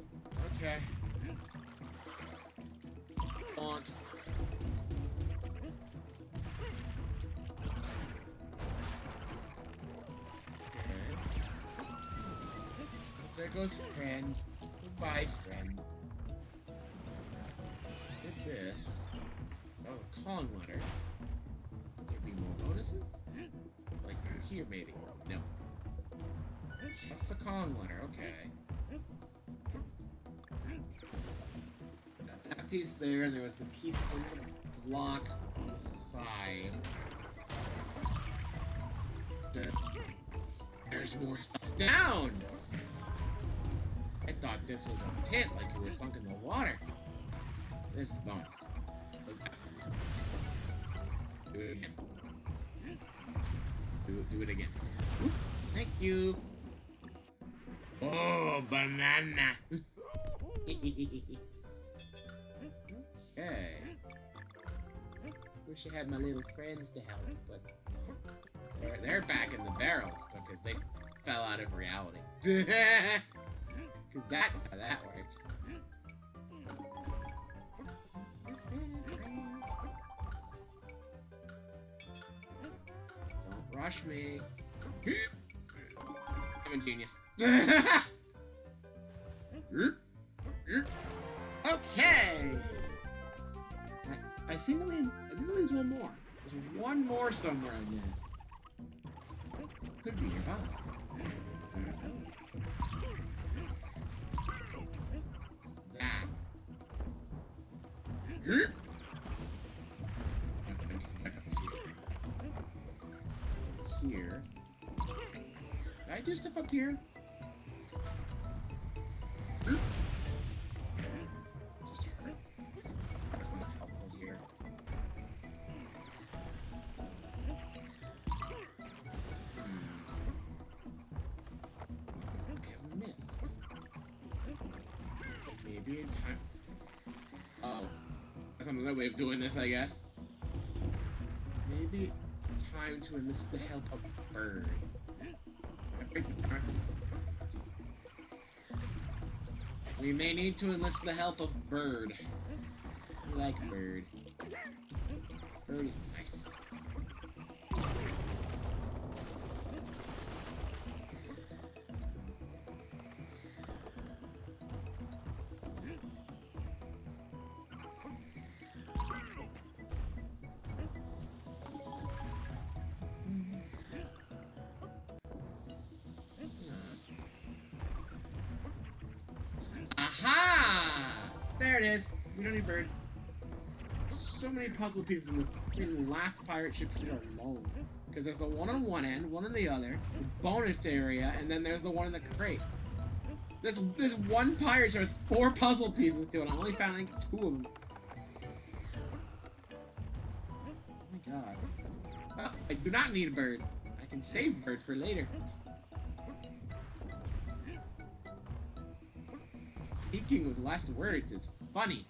[SPEAKER 1] Okay. Bonk. Okay. There goes friend. Goodbye, friend. this. Oh, a Kong letter. Would there be more bonuses? Like through here, maybe. No. That's the Kong letter, okay. That piece there, and there was the piece in the block on the side. There's more stuff down! I thought this was a pit, like it was sunk in the water. This is the bonus. Do it again. Do it again. Oop, thank you. Oh, banana. Okay. Wish I had my little friends to help, but they're back in the barrels because they fell out of reality. Because that's how that works. Don't rush me. I'm a genius. Okay. I think there leaves one more. There's one more somewhere I missed. Could be nearby. That. Here. Did I do stuff up here? Just hurt. That's not helpful here. I have missed. Maybe in time. Oh. That's another way of doing this, I guess. Maybe time to enlist the help of Bird. We may need to enlist the help of Bird. We like Bird. Bird is nice. Aha! There it is. We don't need Bird. So many puzzle pieces in the last pirate ship here alone. Because there's the one on one end, one on the other, the bonus area, and then there's the one in the crate. This one pirate ship has 4 puzzle pieces to it. I only found like 2 of them. Oh my god. Well, I do not need a Bird. I can save Bird for later. Speaking with less words is funny.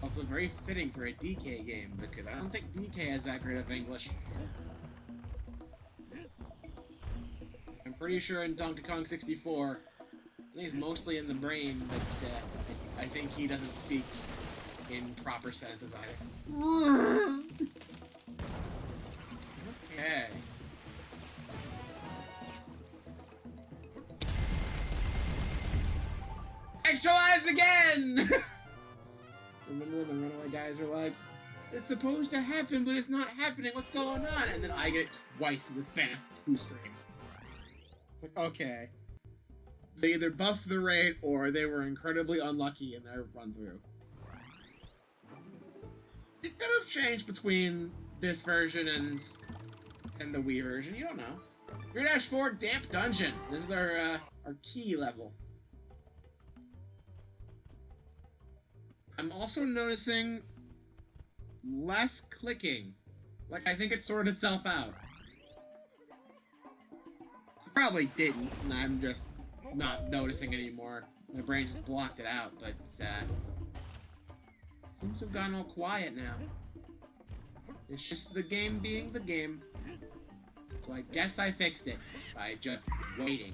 [SPEAKER 1] Also very fitting for a DK game, because I don't think DK has that great of English. I'm pretty sure in Donkey Kong 64, I think he's mostly in the brain, but I think he doesn't speak in proper senses either. Okay. Extra lives again! Remember when the runaway guys were like, it's supposed to happen, but it's not happening, what's going on? And then I get it twice in the span of 2 streams. It's like, okay. They either buffed the raid, or they were incredibly unlucky in their run-through. It could have changed between this version and the Wii version, you don't know. 3-4 Damp Dungeon. This is our key level. I'm also noticing less clicking. Like, I think it sorted itself out. Probably didn't, and I'm just not noticing anymore. My brain just blocked it out, but seems to have gone all quiet now. It's just the game being the game. So I guess I fixed it by just waiting.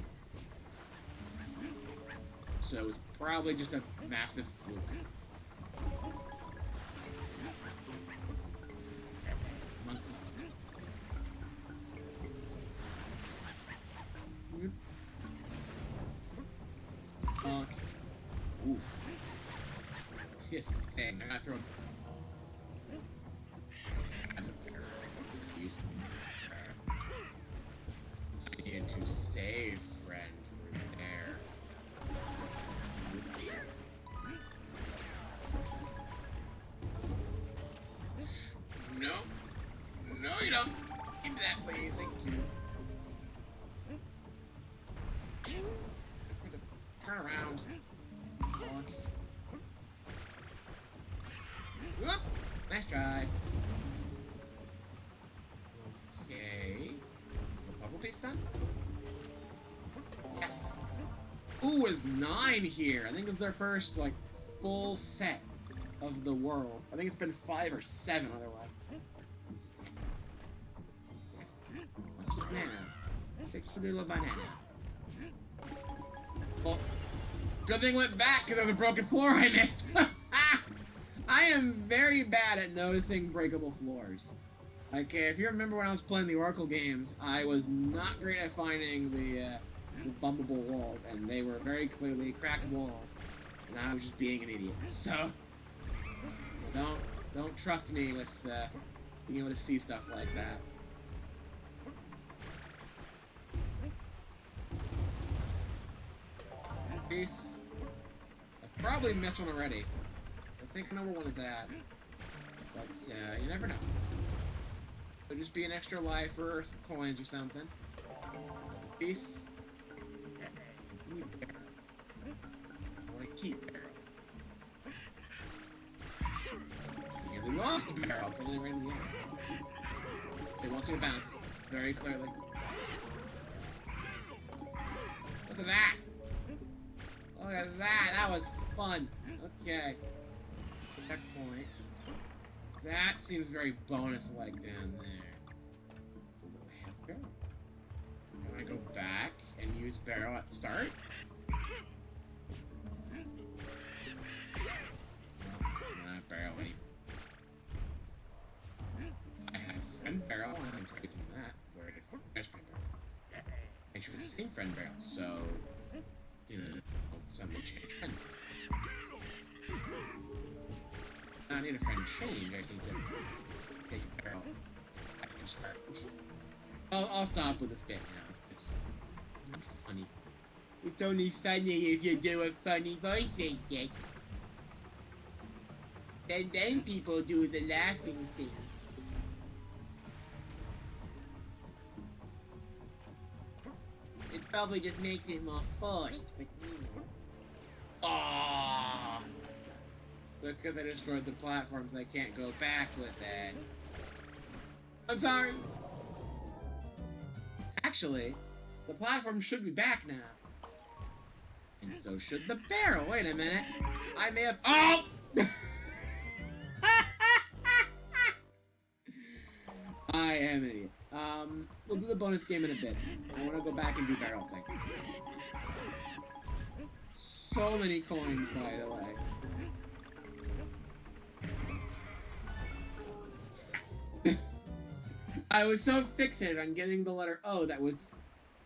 [SPEAKER 1] So it's probably just a massive fluke. Fuck. Ooh. see a thing. I gotta throw. I need to save friend from there. No. No, you don't. Give me that, please. Thank you. Turn around. Look. Whoop. Nice try. Okay. Is the puzzle piece done? Yes. Ooh, it's 9 here. I think it's their first, like, full set of the world. I think it's been 5 or 7 otherwise. Banana. 6 little banana. Well, good thing went back because there's a broken floor I missed. I am very bad at noticing breakable floors. Okay, if you remember when I was playing the Oracle games, I was not great at finding the bumpable walls, and they were very clearly cracked walls, and I was just being an idiot. So, don't trust me with being able to see stuff like that. Piece. I've probably missed one already. I think I know where one is at. But you never know. Could just be an extra life or some coins or something. That's a piece. I need barrel. I want to keep barrel. I nearly lost a barrel until they ran to the end. They want you to bounce. Very clearly. Look at that! Look at that! That was fun! Okay. Checkpoint. That seems very bonus-like down there. I have barrel. I'm gonna go back and use barrel at start. No, I don't have barrel anymore. I have friend barrel. I'm taking that. Where did there's friend barrel? Actually, it's the same friend barrel. So, you know, somebody change friend. I need a friend change. I just need to take a barrel after start. I'll stop with this bit now. It's not funny. It's only funny if you do a funny voice mistake. Then people do the laughing thing. It probably just makes it more forced, but you know. Aww. Because I destroyed the platforms, I can't go back with it. I'm sorry. Actually, the platform should be back now. And so should the barrel. Wait a minute. I may have... Oh! I am an idiot. We'll do the bonus game in a bit. I want to go back and do barrel thing. So many coins, by the way. I was so fixated on getting the letter O that was,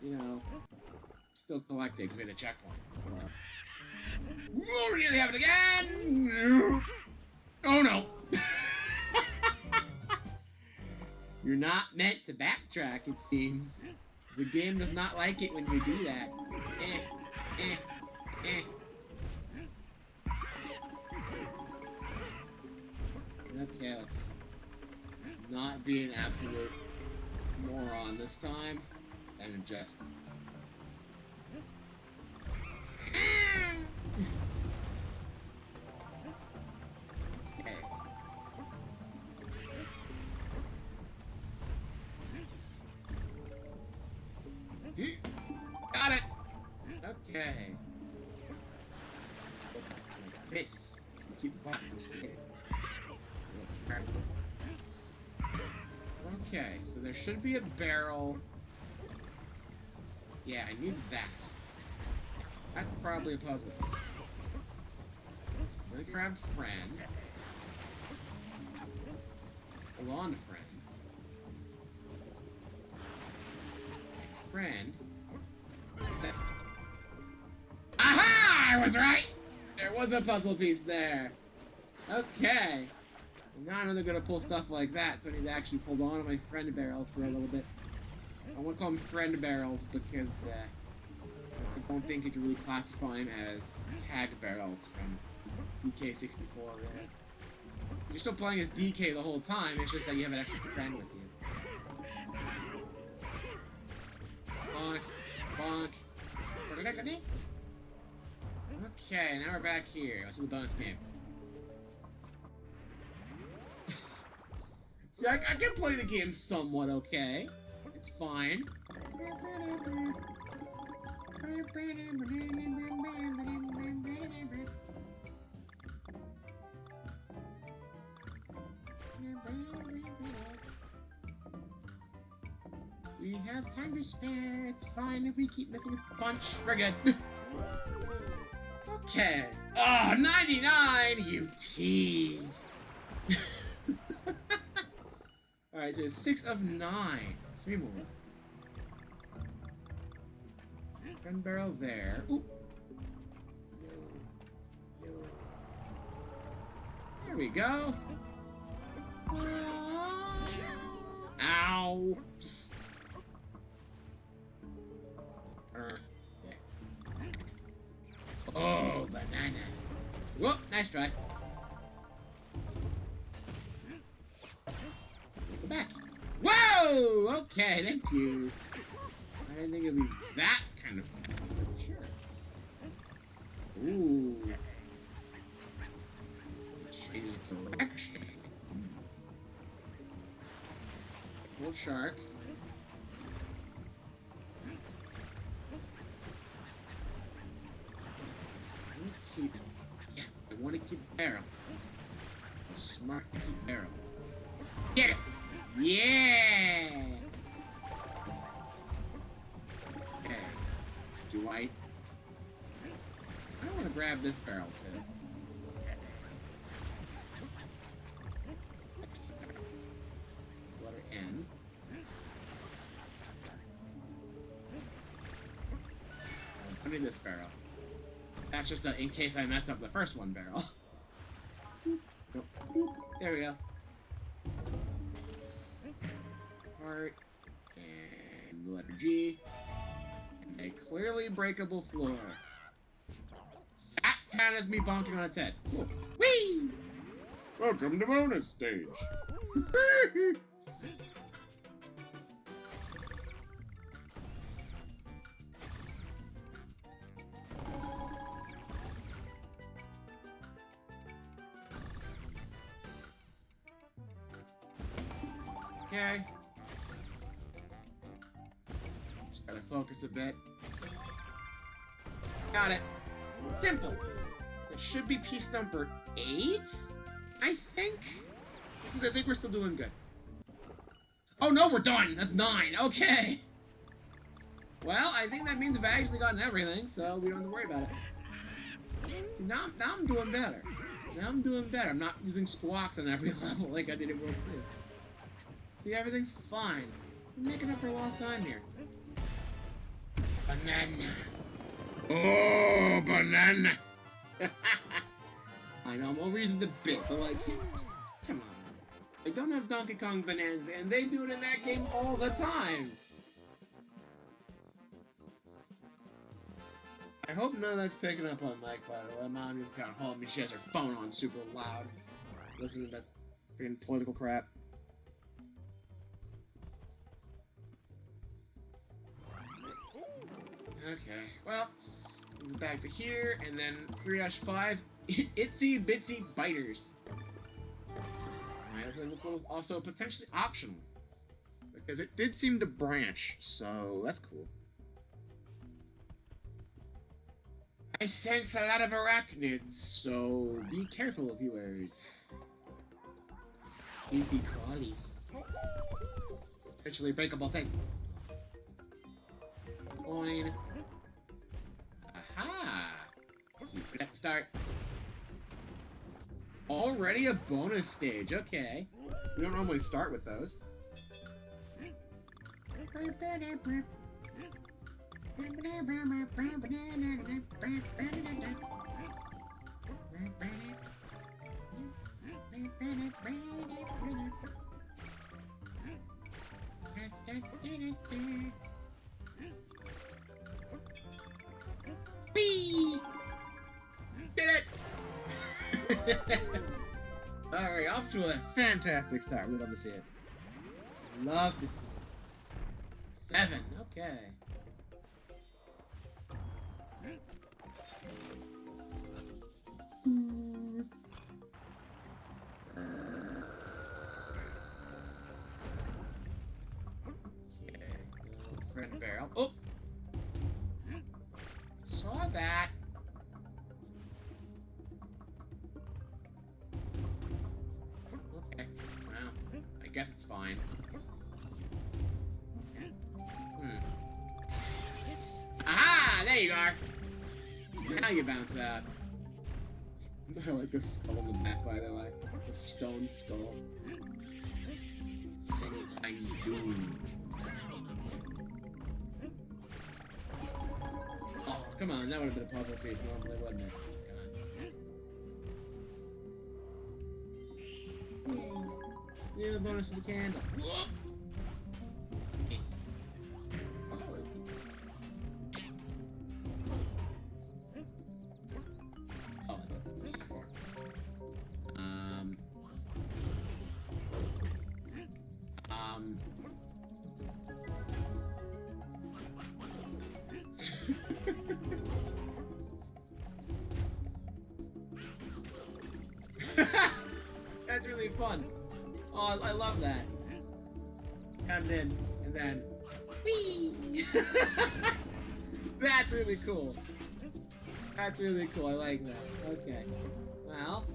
[SPEAKER 1] you know, still collected because we had a checkpoint. We'll really have it again! Oh no! You're not meant to backtrack, it seems. The game does not like it when you do that. Okay, let's not be an absolute moron this time, and just... Okay. Got it! Okay. This. Keep the platforms. Okay, so there should be a barrel. Yeah, I need that. That's probably a puzzle. So I'm gonna grab friend. Hold on to friend. Friend. Is that... Aha! I was right! There was a puzzle piece there. Okay. Now I know they're gonna pull stuff like that, so I need to actually hold on to my friend barrels for a little bit. I want to call them friend barrels because I don't think you can really classify them as tag barrels from DK64. Really. You're still playing as DK the whole time, it's just that you have an extra friend with you. Bonk. Bonk. Okay, now we're back here. Let's do the bonus game. See, I can play the game somewhat okay. It's fine. We have time to spare. It's fine if we keep missing a bunch. We're good. Okay. Oh, 99, you tease. Alright, so it's 6 of 9. 3 more. Gun barrel there. Ooh. No. There we go. Ow. Oh, banana. Whoop, nice try. Go back. Whoa! Okay, thank you. I didn't think it'd be that kind of bad, but sure. Ooh. Changes direction. Full shark. Yeah, I want to keep barrel. I'm smart to keep barrel. Get it! Yeah! Okay. Do I want to grab this barrel too. This letter N. I'm putting this barrel. That's just in case I messed up the first one barrel. Nope. There we go. Heart. And the letter G. And a clearly breakable floor. That counts as me bonking on its head. Cool. Whee! Welcome to bonus stage. Okay. Just gotta focus a bit. Got it. Simple. It should be piece number 8, I think? Because I think we're still doing good. Oh no, we're done! That's 9, okay! Well, I think that means we've actually gotten everything, so we don't have to worry about it. See, now I'm doing better. Now I'm doing better. I'm not using squawks on every level like I did in World 2. See, everything's fine. I'm making up for lost time here. Banana. Oh, banana. I know, I'm overusing the bit, but like, come on. I don't have Donkey Kong bananas, and they do it in that game all the time. I hope none of that's picking up on Mike, by the way. Mom just got home and she has her phone on super loud. Listening to that freaking political crap. Okay, well, back to here, and then 3-5, Itsy Bitsy Biters. I think this was also potentially optional, because it did seem to branch, so that's cool. I sense a lot of arachnids, so be careful, viewers. Creepy crawlies. Potentially breakable thing. Coin. Aha! See, forget to start. Already a bonus stage, okay. We don't normally start with those. Whee! Did it! Alright, off to a fantastic start. We'd love to see it. Love to see it. 7, okay. Friend barrel. Oh! Saw that. Okay. Well, I guess it's fine. Okay. Aha! There you are! Now you bounce out. I like the skull in the back, by the way. The stone skull. Sing Tiny Doom. Oh, come on, that would have been a puzzle piece normally, wouldn't it? Come on. Yeah, the bonus for the candle. Whoop. Oh, that's what That's really fun. Oh, I love that. And then, whee! That's really cool. That's really cool. I like that. Okay. Well,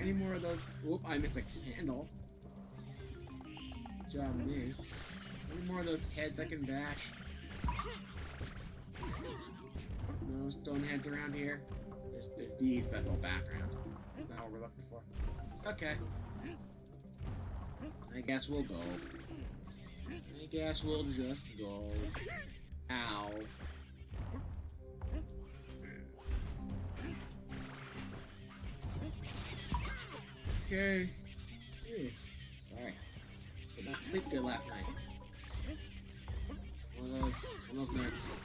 [SPEAKER 1] any more of those? Whoop! I missed a candle. Good job, me. Any more of those heads I can bash? No stone heads around here. There's these, but that's all background. That's not what we're looking for. Okay. I guess we'll go. I guess we'll just go. Ow. Okay. Ooh, sorry. Did not sleep good last night. One of those nights.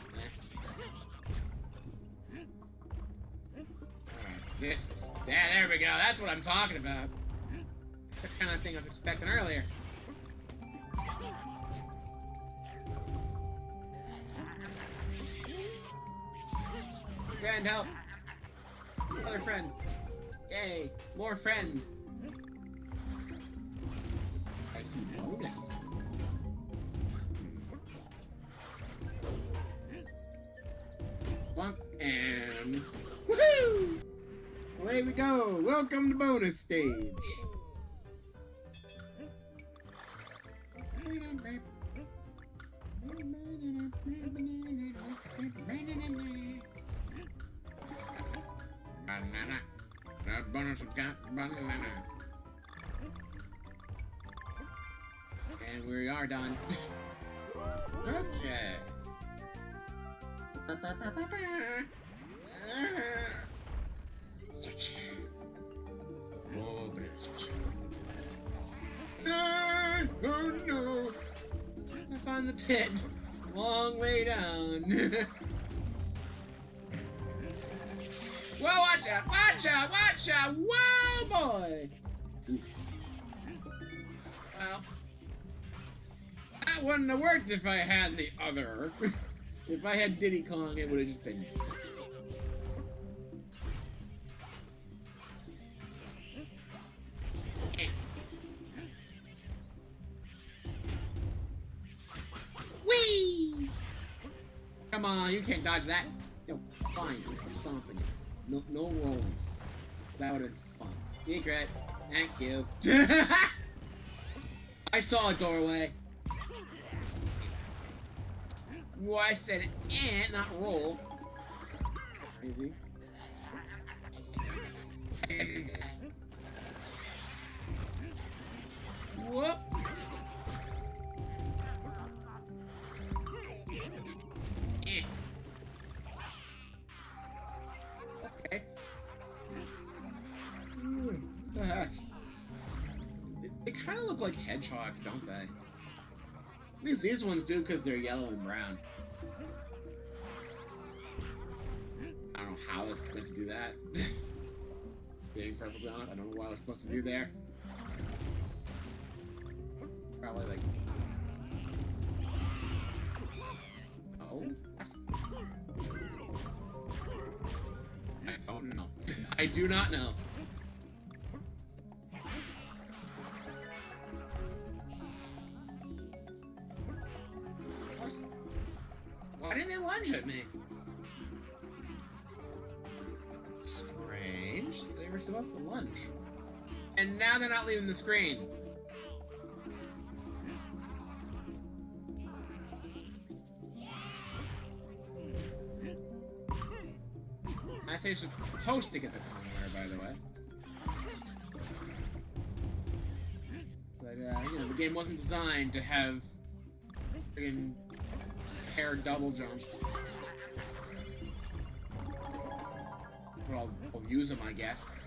[SPEAKER 1] Alright, this is... Yeah, there we go. That's what I'm talking about. That's the kind of thing I was expecting earlier. Friend, help! Another friend. Yay! More friends! I see bonus. Bonk and woohoo! Away we go! Welcome to bonus stage. Banana. That bonus has got banana. And we are done. Okay. Search. Oh, but it's search. No! Oh no! I found the pit. Long way down. Whoa, watch out! Watch out! Watch out! Whoa, boy! Well, that wouldn't have worked if I had the other. If I had Diddy Kong, it would have just been... Whee! Come on, you can't dodge that. No, fine, just stomping you. No rolling. So that would have been fun. Secret. Thank you. I saw a doorway. Well, I said not roll. Crazy. Whoop. Okay. What the heck? look like hedgehogs, don't they? At least these ones do because they're yellow and brown. I don't know how I was meant to do that. Being perfectly honest, I don't know what I was supposed to do there. Probably like... Oh? I don't know. I do not know. Why didn't they lunge at me? Strange. They were supposed to lunge. And now they're not leaving the screen. I say you're supposed to get the conware, by the way. But, you know, the game wasn't designed to have friggin' hair double jumps. But I'll use them, I guess.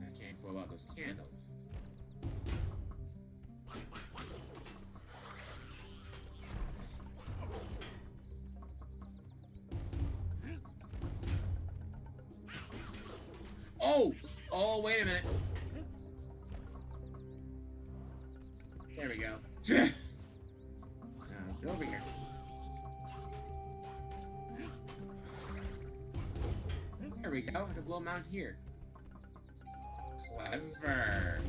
[SPEAKER 1] I can't pull out those candles. Oh! Oh, wait a minute. There we go. Now, get over here. There we go. And a little mount here. Clever.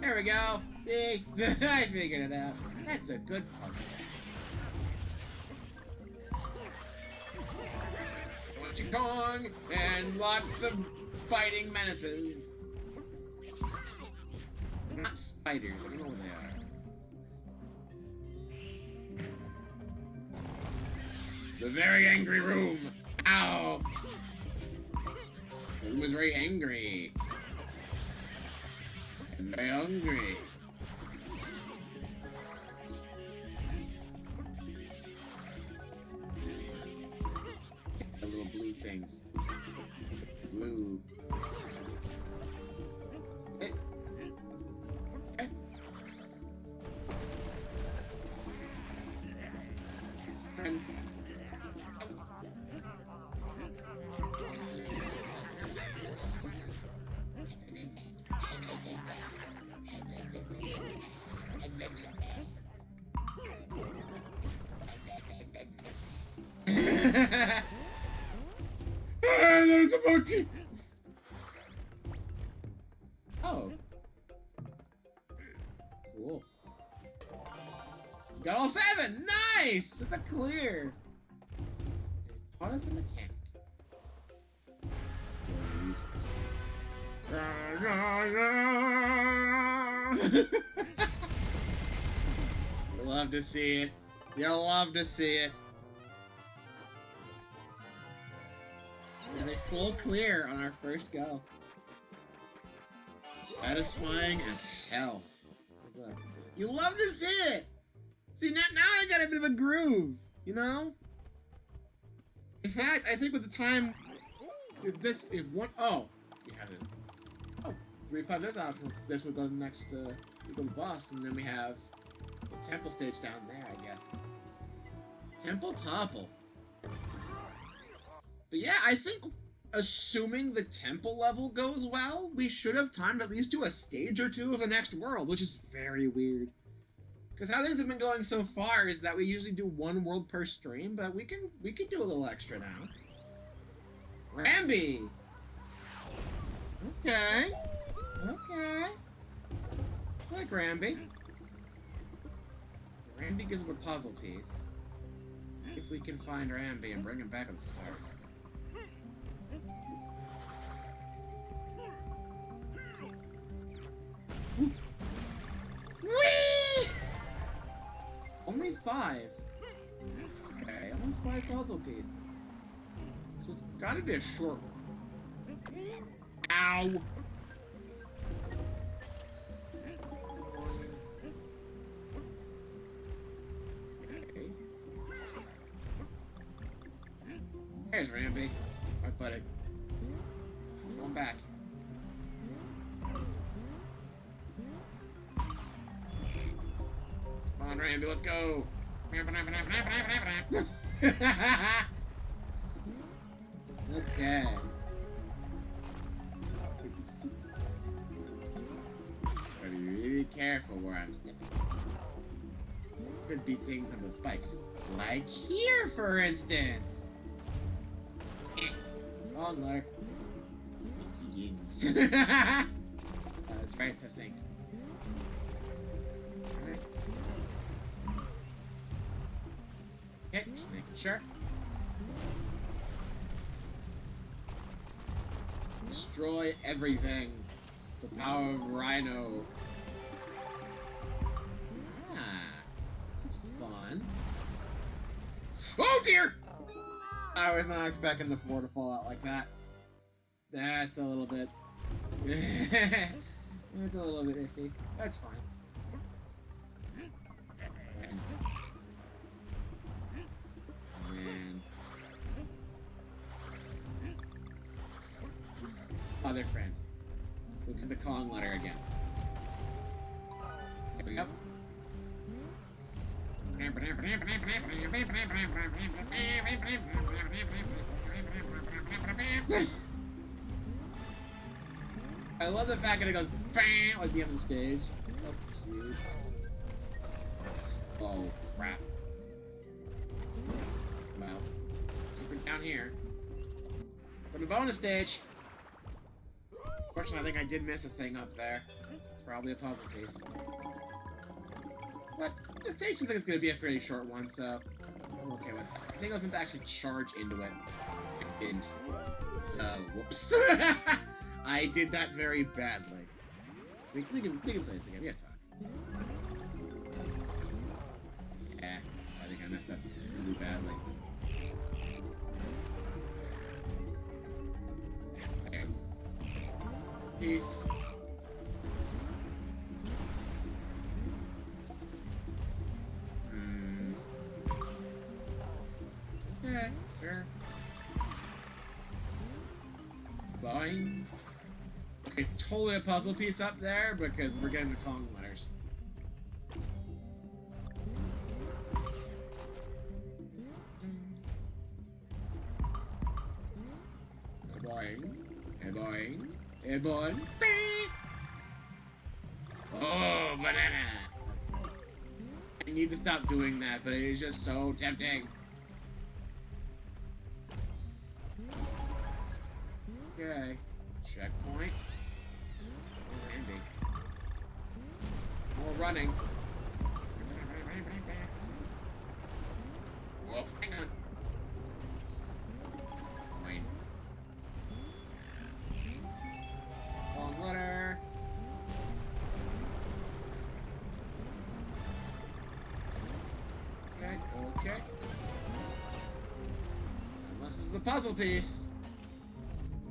[SPEAKER 1] There we go. See? I figured it out. That's a good puzzle. Kong and lots of fighting menaces. Not spiders, I don't know what they are. The very angry room. Ow! The room is very angry. And very hungry. The little blue things. Blue. Hey. Okay. Friend. There's a monkey! Oh. Cool. Got all 7! Nice! It's a clear! It taught us a mechanic. You'll love to see it. You'll love to see it. And a full clear on our first go. Satisfying as hell. You love to see it! See, now I got a bit of a groove, you know? In fact, I think with the time, if this is one, oh, we have it. Oh, 3-5 this option, because this would go next to, we go to the boss, and then we have the temple stage down there, I guess. Temple Topple. But yeah, I think, assuming the temple level goes well, we should have time to at least do a stage or two of the next world, which is very weird. Because how things have been going so far is that we usually do one world per stream, but we can do a little extra now. Rambi! Okay. Okay. I like Rambi. Rambi gives us a puzzle piece. If we can find Rambi and bring him back at the start. Whee! Only 5. Okay, only 5 puzzle pieces. So it's gotta be a short one. Ow! Okay. There's Ramby. Alright, buddy. I'm going back. Come on, Ramby, let's go! Okay. Gotta be really careful where I'm stepping. Could be things on the spikes. Like here, for instance! Oh, no. It begins. That's right to think. Alright. Okay, just making sure. Destroy everything. The power of Rhino. Ah, that's fun. Oh dear! I was not expecting the floor to fall out like that. That's a little bit... That's a little bit iffy. That's fine. And... Other friend. Let's look at the Kong letter again. Here we go. I love the fact that it goes bang like the end of the stage. That's cute. Oh crap. Well, super down here. For the bonus stage. Unfortunately, I think I did miss a thing up there. Probably a puzzle piece. But this stage I think it's going to be a fairly short one, so I'm okay with that. I think I was meant to actually charge into it. I didn't. So, whoops. I did that very badly. We can play this again. We have time. Yeah, I think I messed up really badly. Okay. Peace. Okay, sure. Fine. Okay, totally a puzzle piece up there because we're getting the Kong letters. Boing. Hey boing. Hey boing. Oh, banana! I need to stop doing that, but it is just so tempting. Okay, checkpoint. Landing. More running. Whoa, hang on. Wait. Long letter. Okay, okay. Unless this is a puzzle piece.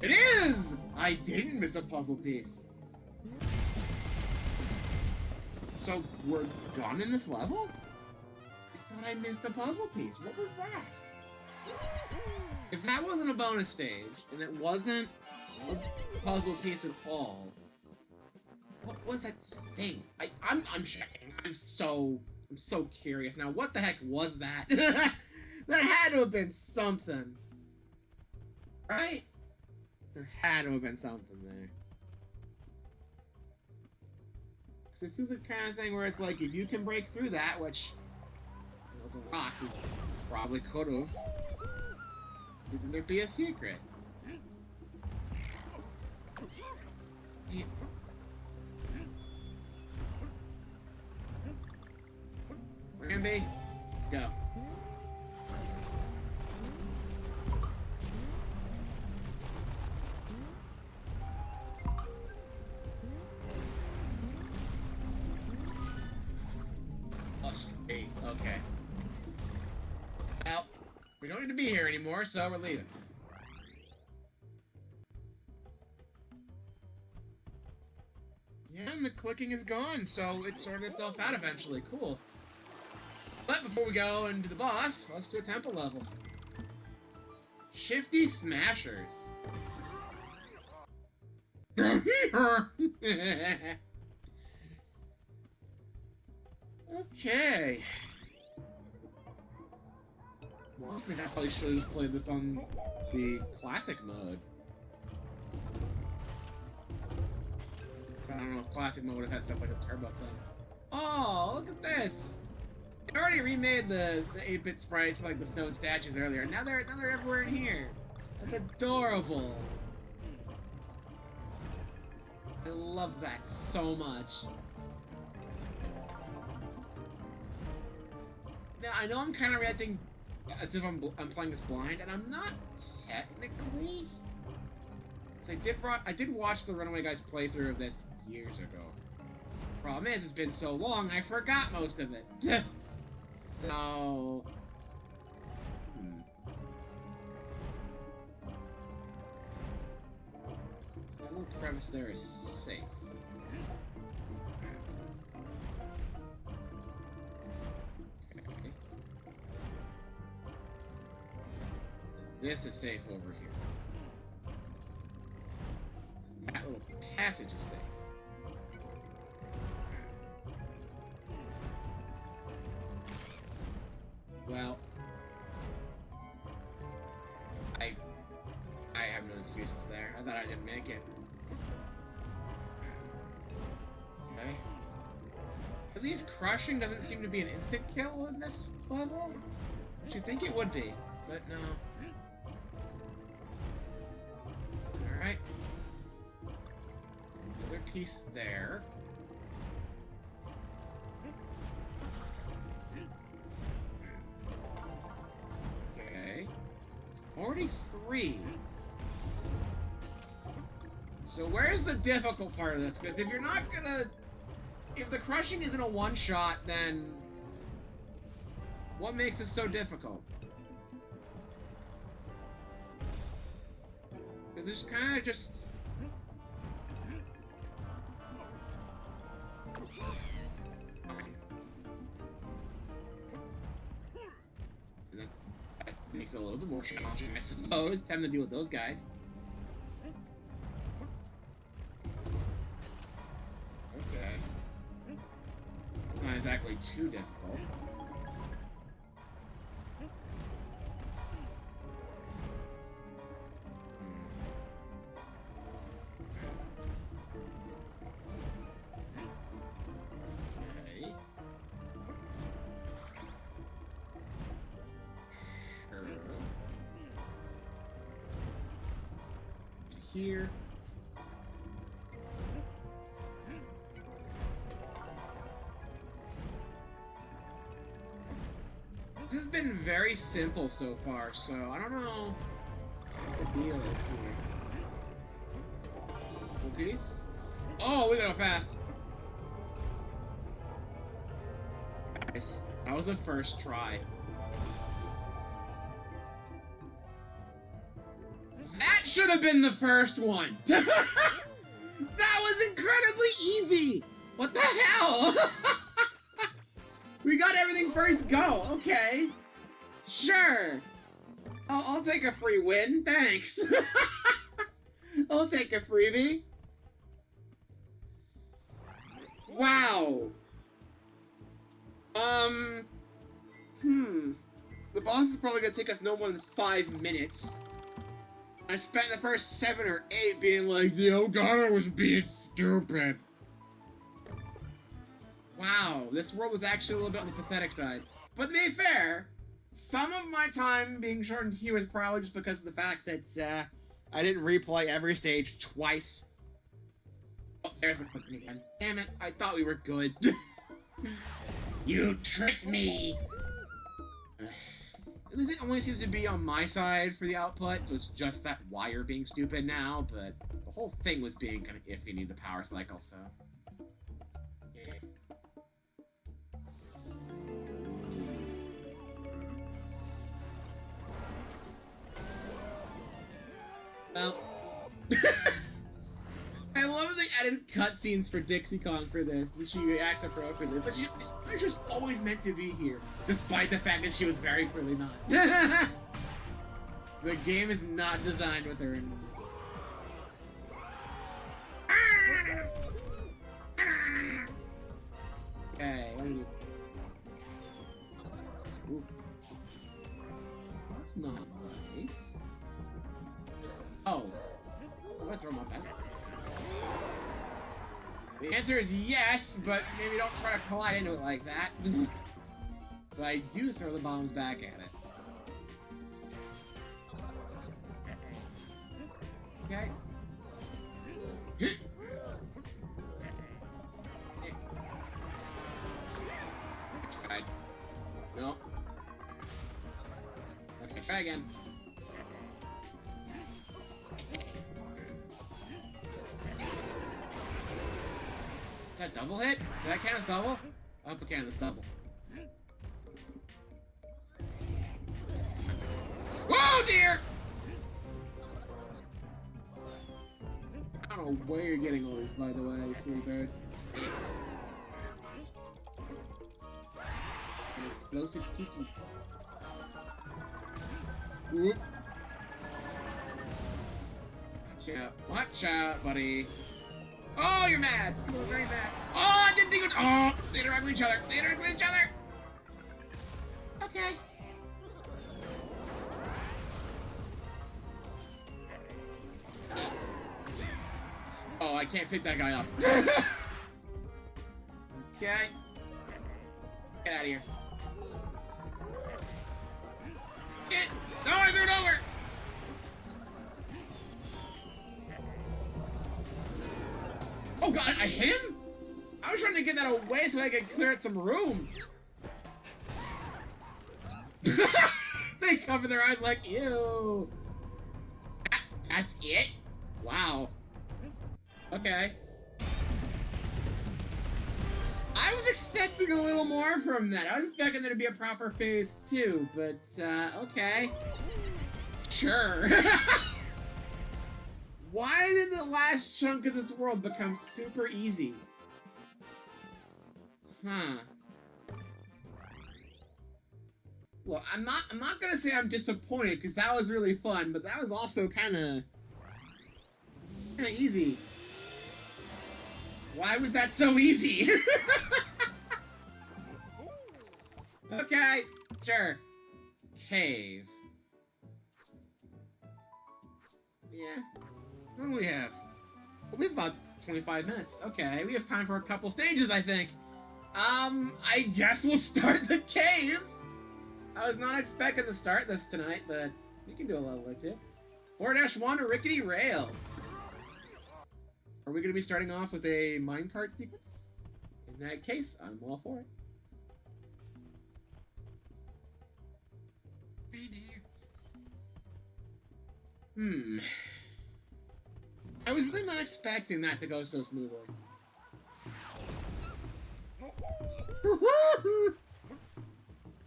[SPEAKER 1] It is! I didn't miss a puzzle piece. So, we're done in this level? I thought I missed a puzzle piece. What was that? If that wasn't a bonus stage, and it wasn't a puzzle piece at all, what was that thing? I'm checking. I'm so curious. Now, what the heck was that? That had to have been something. Right? There had to have been something there. Because it feels like the kind of thing where it's like, if you can break through that, which, you know, it's a rock, you probably could have, then there'd be a secret. Yeah. Ramby, let's go. Okay. Well, we don't need to be here anymore, so we're leaving. Yeah, and the clicking is gone, so it sorted itself out eventually. Cool. But before we go into the boss, let's do a temple level. Shifty Smashers. Okay. Well, I think I probably should have just played this on the classic mode. I don't know if classic mode would have had stuff like a turbo thing. Oh, look at this! They already remade the 8-bit sprites for like the stone statues earlier. Now they're everywhere in here. That's adorable. I love that so much. Now I know I'm kind of reacting as if I'm playing this blind, and I'm not technically. So I did watch the Runaway Guys playthrough of this years ago. Problem is, it's been so long, I forgot most of it. So... That little crevice there is safe. Okay. This is safe over here. That little passage is safe. Well, I have no excuses there. I thought I didn't make it. Okay. At least crushing doesn't seem to be an instant kill in this level. Which you'd think it would be, but no. Alright. Another piece there. Okay. It's already 3. So where's the difficult part of this? Because if you're not gonna... If the crushing isn't a one-shot, then... What makes it so difficult? Because it's kind of just... And then that makes it a little bit more challenging, I suppose, having to deal with those guys. Okay. Not exactly too difficult. Here. This has been very simple so far, so I don't know what the deal is here. Puzzle piece? Oh, look at how fast! Nice. That was the first try. That should have been the first one! That was incredibly easy! What the hell? We got everything first go, okay. Sure. I'll take a free win, thanks. I'll take a freebie. Wow. The boss is probably gonna take us no more than 5 minutes. I spent the first 7 or 8 being like, the Ogata was being stupid. Wow, this world was actually a little bit on the pathetic side. But to be fair, some of my time being shortened here was probably just because of the fact that I didn't replay every stage twice. Oh, there's the clicking again. Damn it, I thought we were good. You tricked me! At least it only seems to be on my side for the output, so it's just that wire being stupid now, but the whole thing was being kind of iffy in the power cycle, so... Yeah. Well... I love they added cutscenes for Dixie Kong for this, and she acts appropriately. It's like she was always meant to be here, despite the fact that she was very clearly not. The game is not designed with her in mind. Okay, what do you do? Ooh. That's not nice. Oh. I'm gonna throw him up at it. The answer is yes, but maybe don't try to collide into it like that. But I do throw the bombs back at it. Okay. Tried. No. Okay, try again. Is that double hit? Did that count as double? I hope it counted as double. Whoa, dear! I don't know where you're getting all these, by the way, silly bird. An explosive Kiki. Whoop. Watch out. Watch out, buddy. Oh, you're mad. You're very mad. Oh, I didn't think it. Oh, they interact with each other. They interact with each other. Okay. Oh, I can't pick that guy up. Okay. Get out of here. Get. No, I threw it over. Oh god, I hit him? I was trying to get that away so I could clear out some room. They cover their eyes like, ew. That's it? Wow. Okay. I was expecting a little more from that. I was expecting there to be a proper phase 2, but, okay. Sure. Why did the last chunk of this world become super easy? Huh. Look, I'm not gonna say I'm disappointed because that was really fun, but that was also kind of easy. Why was that so easy? Okay, sure. Cave. Yeah. What do we have? Well, we have about 25 minutes. Okay, we have time for a couple stages, I think. I guess we'll start the caves. I was not expecting to start this tonight, but we can do a level or two. 4-1 Rickety Rails. Are we going to be starting off with a minecart sequence? In that case, I'm all for it. I was really not expecting that to go so smoothly.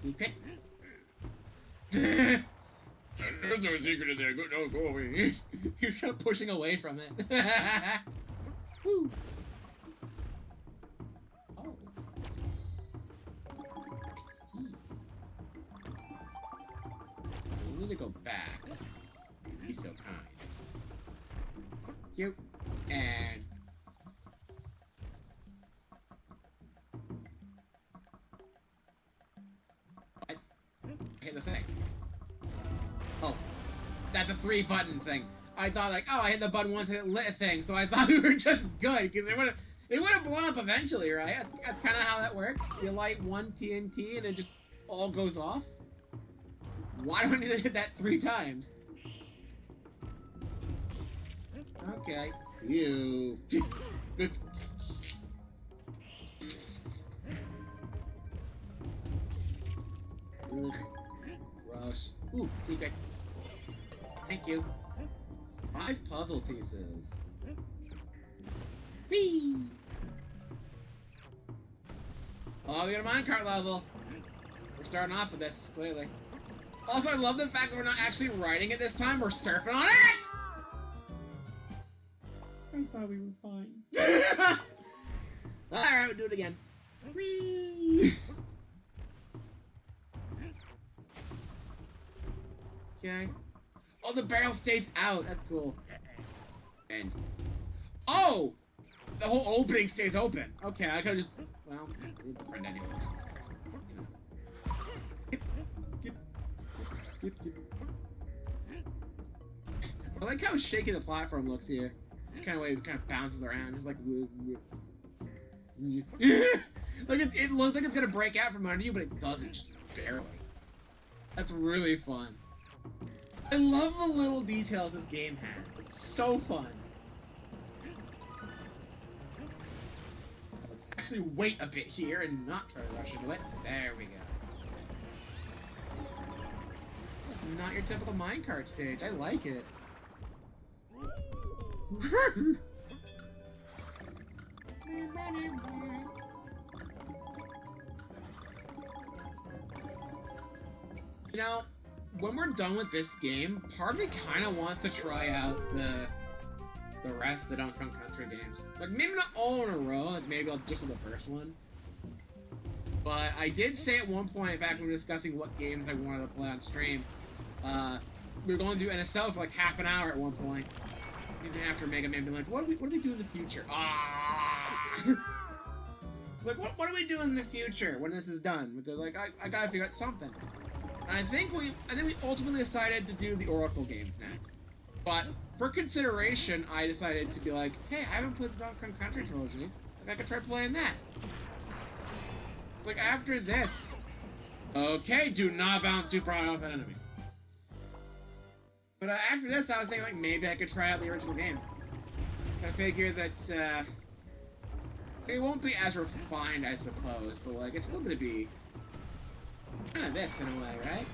[SPEAKER 1] Secret? There's no secret in there. Go away. He was kind of pushing away from it. Woo. Oh. I see. We need to go back. Be so kind. Cute. And what? I hit the thing. Oh, that's a 3-button thing. I thought like, oh, I hit the button once and it lit a thing, so I thought we were just good because it would have blown up eventually, right? That's kind of how that works. You light one TNT and it just all goes off. Why do I need to hit that 3 times? Okay. Ew. It's... Ugh. Gross. Ooh, secret. Thank you. 5 puzzle pieces. Whee! Oh, we got a minecart level. We're starting off with this, clearly. Also, I love the fact that we're not actually riding it this time, we're surfing on it! I thought we were fine. Alright, we'll do it again. Whee! Okay. Oh, the barrel stays out. That's cool. And oh, the whole opening stays open. Okay, I could've just well, I need the friend anyways. You know. Skip. I like how shaky the platform looks here. It's kind of way it kind of bounces around, just like like it looks like it's gonna break out from under you, but it doesn't, just barely. That's really fun. I love the little details this game has. It's so fun. Let's actually wait a bit here and not try to rush into it. There we go. It's not your typical minecart stage. I like it. You know, when we're done with this game, part of me kind of wants to try out the rest of the Donkey Kong Country games. Like, maybe not all in a row, like maybe I'll just do the first one. But I did say at one point, back when we were discussing what games I wanted to play on stream, we were going to do NSL for like half an hour at one point. Even after Mega Man being like, what do we do in the future? Like, what do we do in the future when this is done? Because like I gotta figure out something. And I think we ultimately decided to do the Oracle games next. But for consideration, I decided to be like, hey, I haven't played the Donkey Kong Country trilogy. Like, I could try playing that. It's like after this. Okay, do not bounce super high off an enemy. But after this, I was thinking, like, maybe I could try out the original game. So I figure that, it won't be as refined, I suppose, but, like, it's still gonna be kind of this, in a way, right?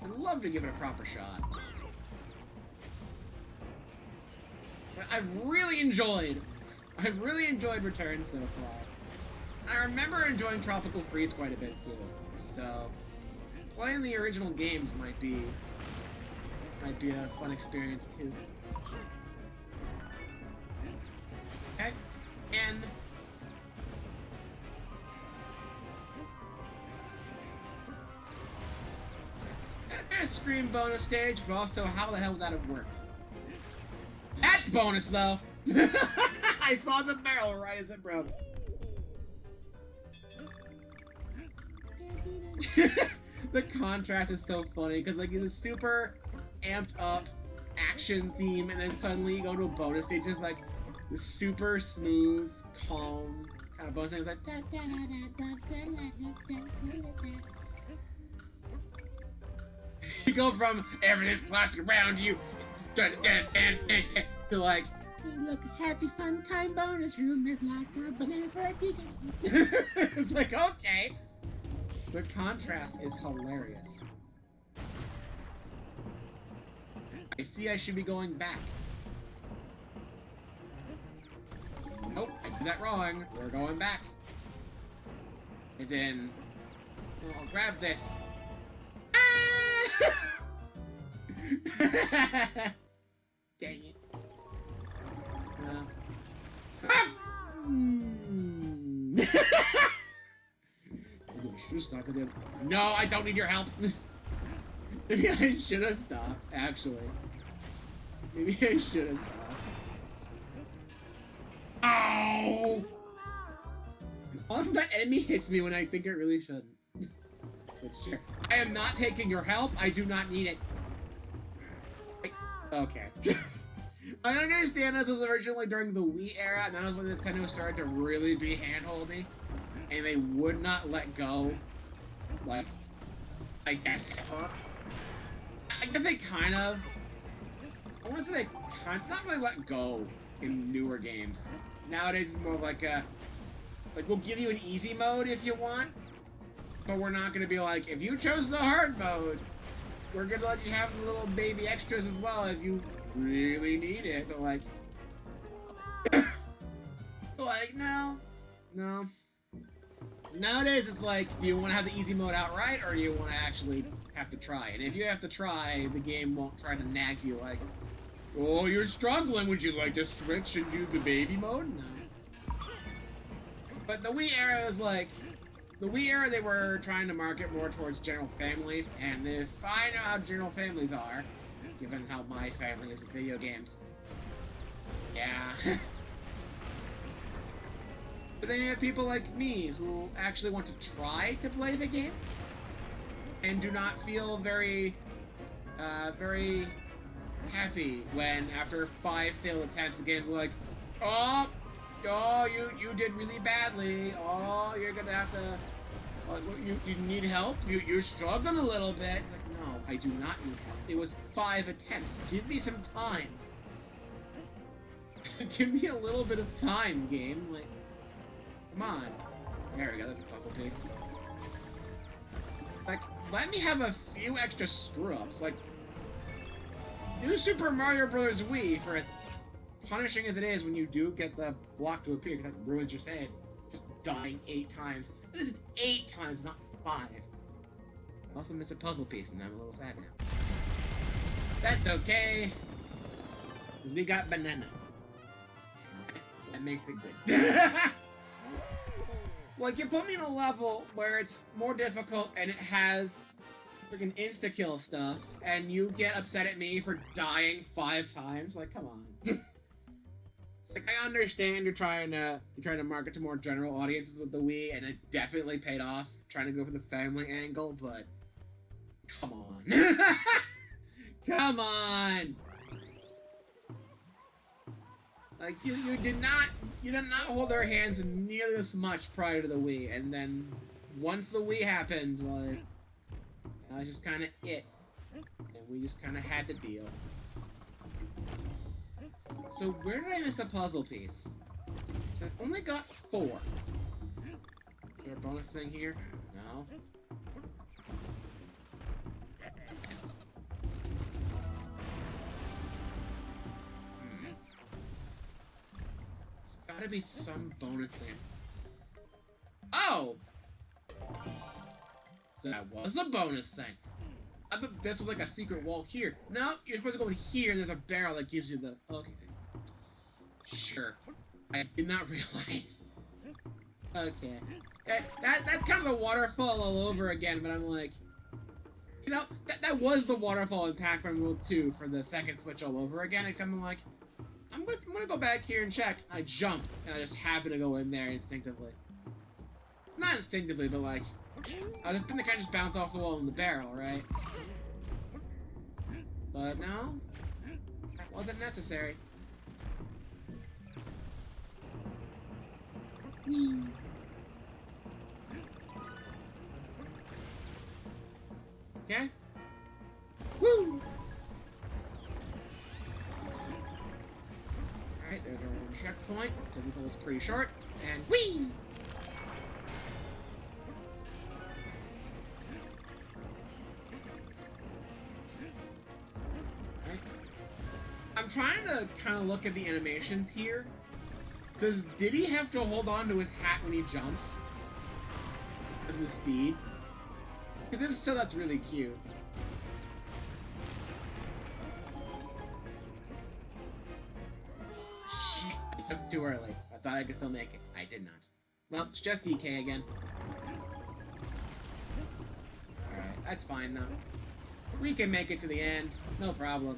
[SPEAKER 1] I'd love to give it a proper shot. So I've really enjoyed Return so far. I remember enjoying Tropical Freeze quite a bit too, so playing the original games might be a fun experience too. Okay, and that's a Scream bonus stage, but also how the hell would that have worked? That's bonus though. I saw the barrel right as it broke. The contrast is so funny because like it's a super amped up action theme, and then suddenly you go to a bonus stage, just like the super smooth, calm kind of bonus thing. It's like you go from everything's plastic around you to like, look, happy fun time bonus room is locked up, bananas for a DJ. It's like, okay. The contrast is hilarious. I see I should be going back. Nope, I did that wrong. We're going back. As in, well, I'll grab this. Ah! Dang it. I should have stopped again. No, I don't need your help. Maybe I should have stopped, actually. Maybe I should have stopped. Ow! Also, that enemy hits me when I think it really shouldn't. But sure. I am not taking your help. I do not need it. Okay. I understand this was originally during the Wii era, and that was when Nintendo started to really be hand-holdy. And they would not let go. Like, I guess they kind of. I want to say they kind of, not really let go in newer games. Nowadays, it's more like a, like, we'll give you an easy mode if you want, but we're not going to be like, if you chose the hard mode, we're going to let you have the little baby extras as well if you really need it. But like, like, no. Nowadays, it's like, do you want to have the easy mode outright, or do you want to actually have to try? And if you have to try, the game won't try to nag you like, oh, you're struggling, would you like to switch and do the baby mode? No. But the Wii era is like, the Wii era, they were trying to market more towards general families, and if I know how general families are, given how my family is with video games, yeah. But then you have people like me who actually want to try to play the game and do not feel very happy when after 5 failed attempts the game's like, oh, you did really badly. Oh, you're gonna have to. You need help. You're struggling a little bit. It's like, no, I do not need help. It was 5 attempts. Give me some time. Give me a little bit of time, game. Like, come on. There we go. That's a puzzle piece. Like, let me have a few extra screw-ups. Like, New Super Mario Bros. Wii, for as punishing as it is when you do get the block to appear, because that ruins your save. Just dying 8 times. This is 8 times, not 5. I also missed a puzzle piece, and I'm a little sad now. That's okay. We got banana. That makes it good. Like, you put me in a level where it's more difficult and it has freaking insta-kill stuff, and you get upset at me for dying 5 times? Like, come on. It's like, I understand you're trying to market to more general audiences with the Wii, and it definitely paid off trying to go for the family angle, but come on. Come on. Like, you did not hold their hands nearly this much prior to the Wii, and then once the Wii happened, like, that was just kind of it, and we just kind of had to deal. So where did I miss a puzzle piece? So I've only got 4. Is there a bonus thing here? No. There's gotta be some bonus thing. Oh! That was a bonus thing. I thought this was like a secret wall here. No, you're supposed to go in here and there's a barrel that gives you the... Okay. Sure. I did not realize. Okay. That's kind of the waterfall all over again, but I'm like... You know, that was the waterfall in Pac-Man World 2 for the second Switch all over again, except I'm like... I'm gonna go back here and check. I jump, and I just happen to go in there instinctively. Not instinctively, but like... I was gonna kind of just bounce off the wall in the barrel, right? But no, that wasn't necessary. Whee. Okay. Woo! Alright, there's our checkpoint, because this level's pretty short, and whee! I'm trying to kind of look at the animations here. Does Diddy have to hold on to his hat when he jumps? Because of the speed? Because if so, that's really cute. Shit, I jumped too early. I thought I could still make it. I did not. Well, it's just DK again. Alright, that's fine though. We can make it to the end. No problem.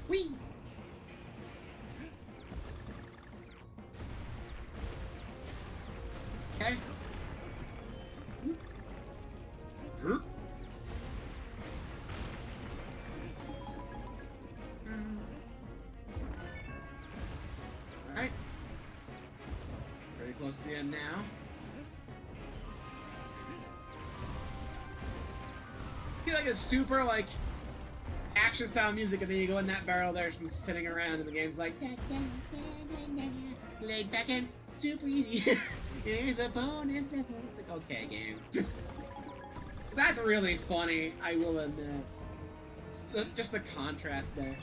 [SPEAKER 1] Whee! Okay. Alright. Pretty close to the end now. I feel like it's super, like, action style music, and then you go in that barrel there from sitting around, and the game's like, da, da, da, da, da, da. Laid back in, super easy. Here's a bonus level. It's like, okay, game. That's really funny, I will admit. Just the contrast there.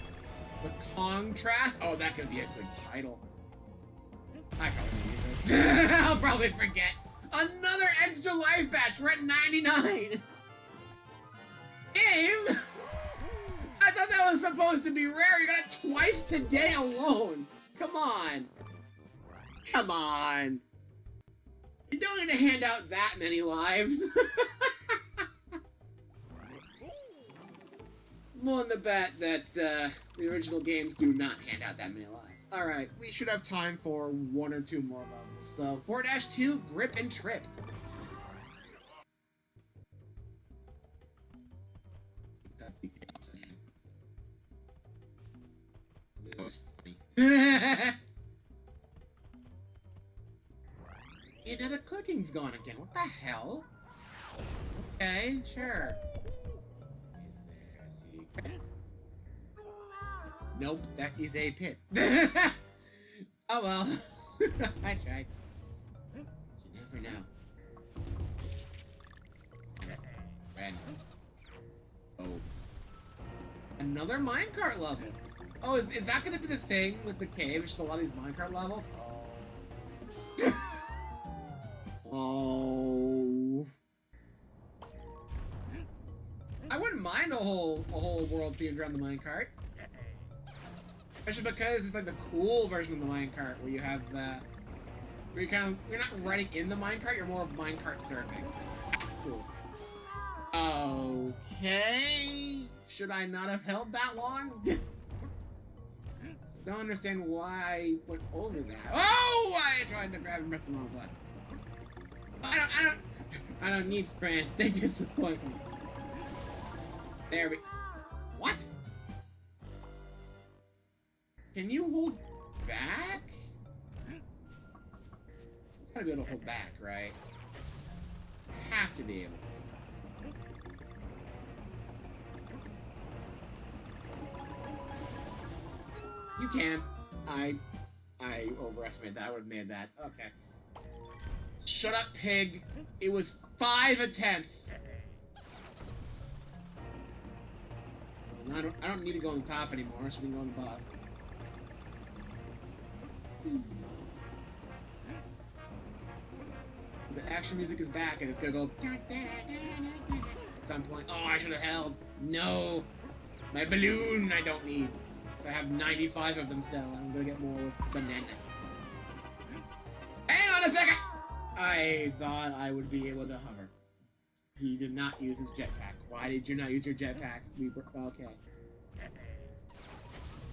[SPEAKER 1] The contrast? Oh, that could be a good title. I probably use it. I'll probably forget. Another extra life batch. We're at 99. Game? I thought thought that was supposed to be rare. You got it twice today alone. Come on. Come on. You don't need to hand out that many lives. I'm willing to bet that the original games do not hand out that many lives. Alright, we should have time for 1 or 2 more levels. So, 4-2, Grip and Trip. That was funny. You know, the clicking's gone again. What the hell? Okay, sure. Is there a secret? Nope, that is a pit. Oh well. I tried. You never know. Random. Oh. Another minecart level. Oh, is that gonna be the thing with the cave? It's just a lot of these minecart levels? Oh. Oh. I wouldn't mind a whole world themed around the minecart. Especially because it's like the cool version of the minecart where you have where you're not riding in the minecart, you're more of minecart surfing. That's cool. Okay. Should I not have held that long? Don't understand why I went over that. Oh! I tried to grab and press the wrong button. I don't need friends. They disappoint me. There we... What? Can you hold back? You gotta be able to hold back, right? Have to be able to. You can. I overestimated that. I would have made that. Okay. Shut up, pig. It was 5 attempts. Well, I don't need to go on the top anymore, so we can go on the bottom. The action music is back, and it's gonna go at some point. Oh, I should have held. No, my balloon I don't need. So I have 95 of them still, and I'm gonna get more with banana. Hang on a second! I thought I would be able to hover. He did not use his jetpack. Why did you not use your jetpack? We were okay.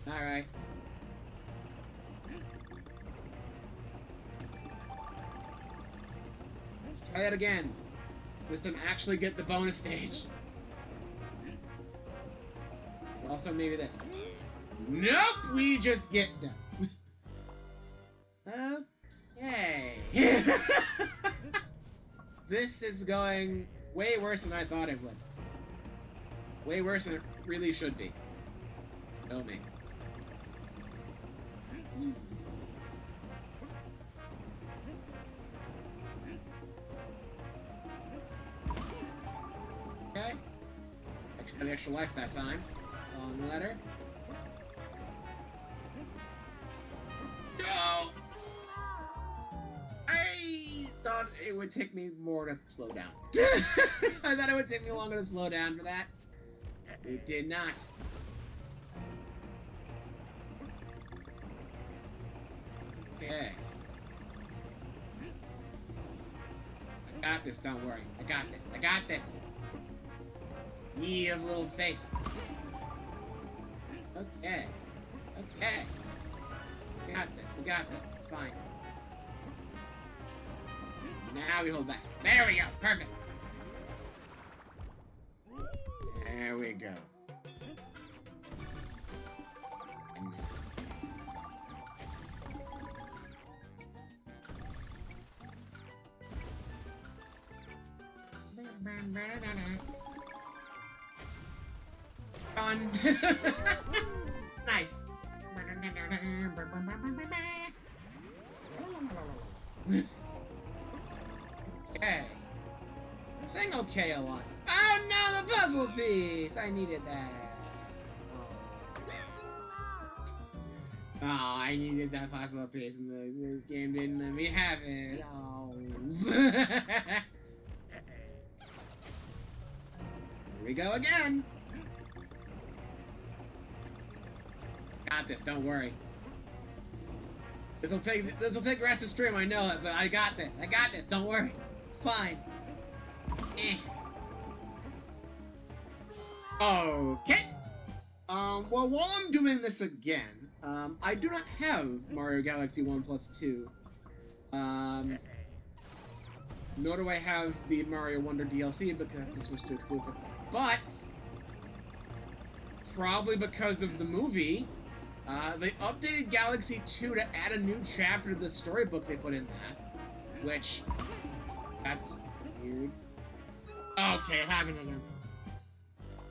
[SPEAKER 1] All right. Try that again. This time, actually get the bonus stage. Also, maybe this. Nope, we just get done. Okay. This is going way worse than I thought it would. Way worse than it really should be. Know me. Okay. Extra the extra life that time. Long ladder. No! I thought it would take me more to slow down. I thought it would take me longer to slow down for that. It did not. Okay. I got this, don't worry. I got this. I got this. Ye of little faith. Okay. Okay. We got this. We got this. It's fine. Now we hold back. There we go. Perfect. There we go. Done. Nice. Okay. Saying okay a lot. Oh no, the puzzle piece! I needed that. Oh, I needed that puzzle piece and the game didn't let me have it. Oh. Here we go again. Got this, don't worry. This'll take the rest of the stream, I know it, but I got this. I got this, don't worry. It's fine. Eh. Okay. Well, while I'm doing this again, I do not have Mario Galaxy 1+2. Nor do I have the Mario Wonder DLC because it's Switch 2 exclusive. But, probably because of the movie, they updated Galaxy 2 to add a new chapter to the storybook they put in that. Which, that's weird. Okay, it happened again.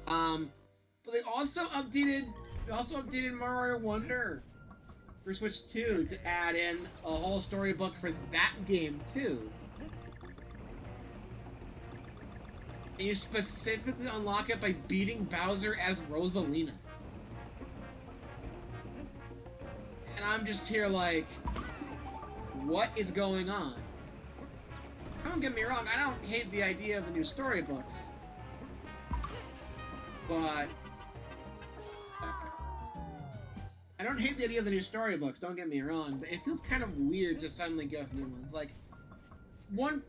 [SPEAKER 1] But they also updated Mario Wonder for Switch 2 to add in a whole storybook for that game too. And you specifically unlock it by beating Bowser as Rosalina. And I'm just here like, what is going on? Don't get me wrong, I don't hate the idea of the new storybooks. But I don't hate the idea of the new storybooks, don't get me wrong, but it feels kind of weird to suddenly give us new ones. Like,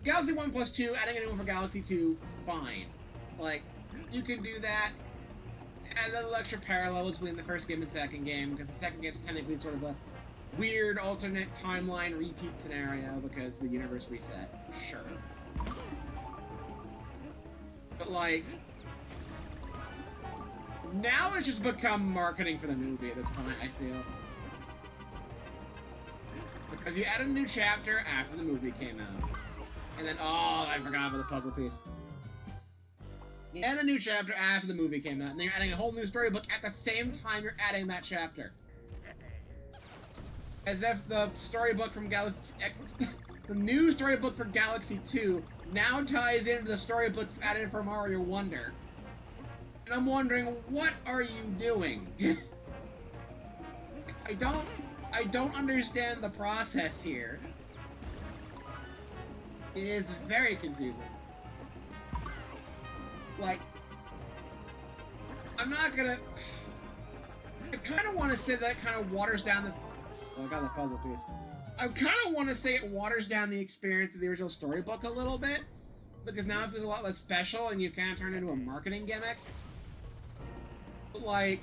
[SPEAKER 1] Galaxy 1+2, adding a new one for Galaxy 2, fine. Like, you can do that. Add a little extra parallel between the first game and second game, because the second game is technically sort of a weird alternate timeline repeat scenario because the universe reset. Sure. But, like, now it's just become marketing for the movie at this point, I feel. Because you added a new chapter after the movie came out. And then, oh, I forgot about the puzzle piece. You add a new chapter after the movie came out, and then you're adding a whole new storybook at the same time you're adding that chapter. As if the storybook from Galaxy... the new storybook for Galaxy 2 now ties into the storybook you added for Mario Wonder. And I'm wondering, what are you doing? I don't understand the process here. It is very confusing. Like, I'm not gonna... I kind of want to say that kind of waters down the... Oh, I got the puzzle piece. I kind of want to say it waters down the experience of the original storybook a little bit, because now it feels a lot less special, and you kind of turn it into a marketing gimmick. But, like...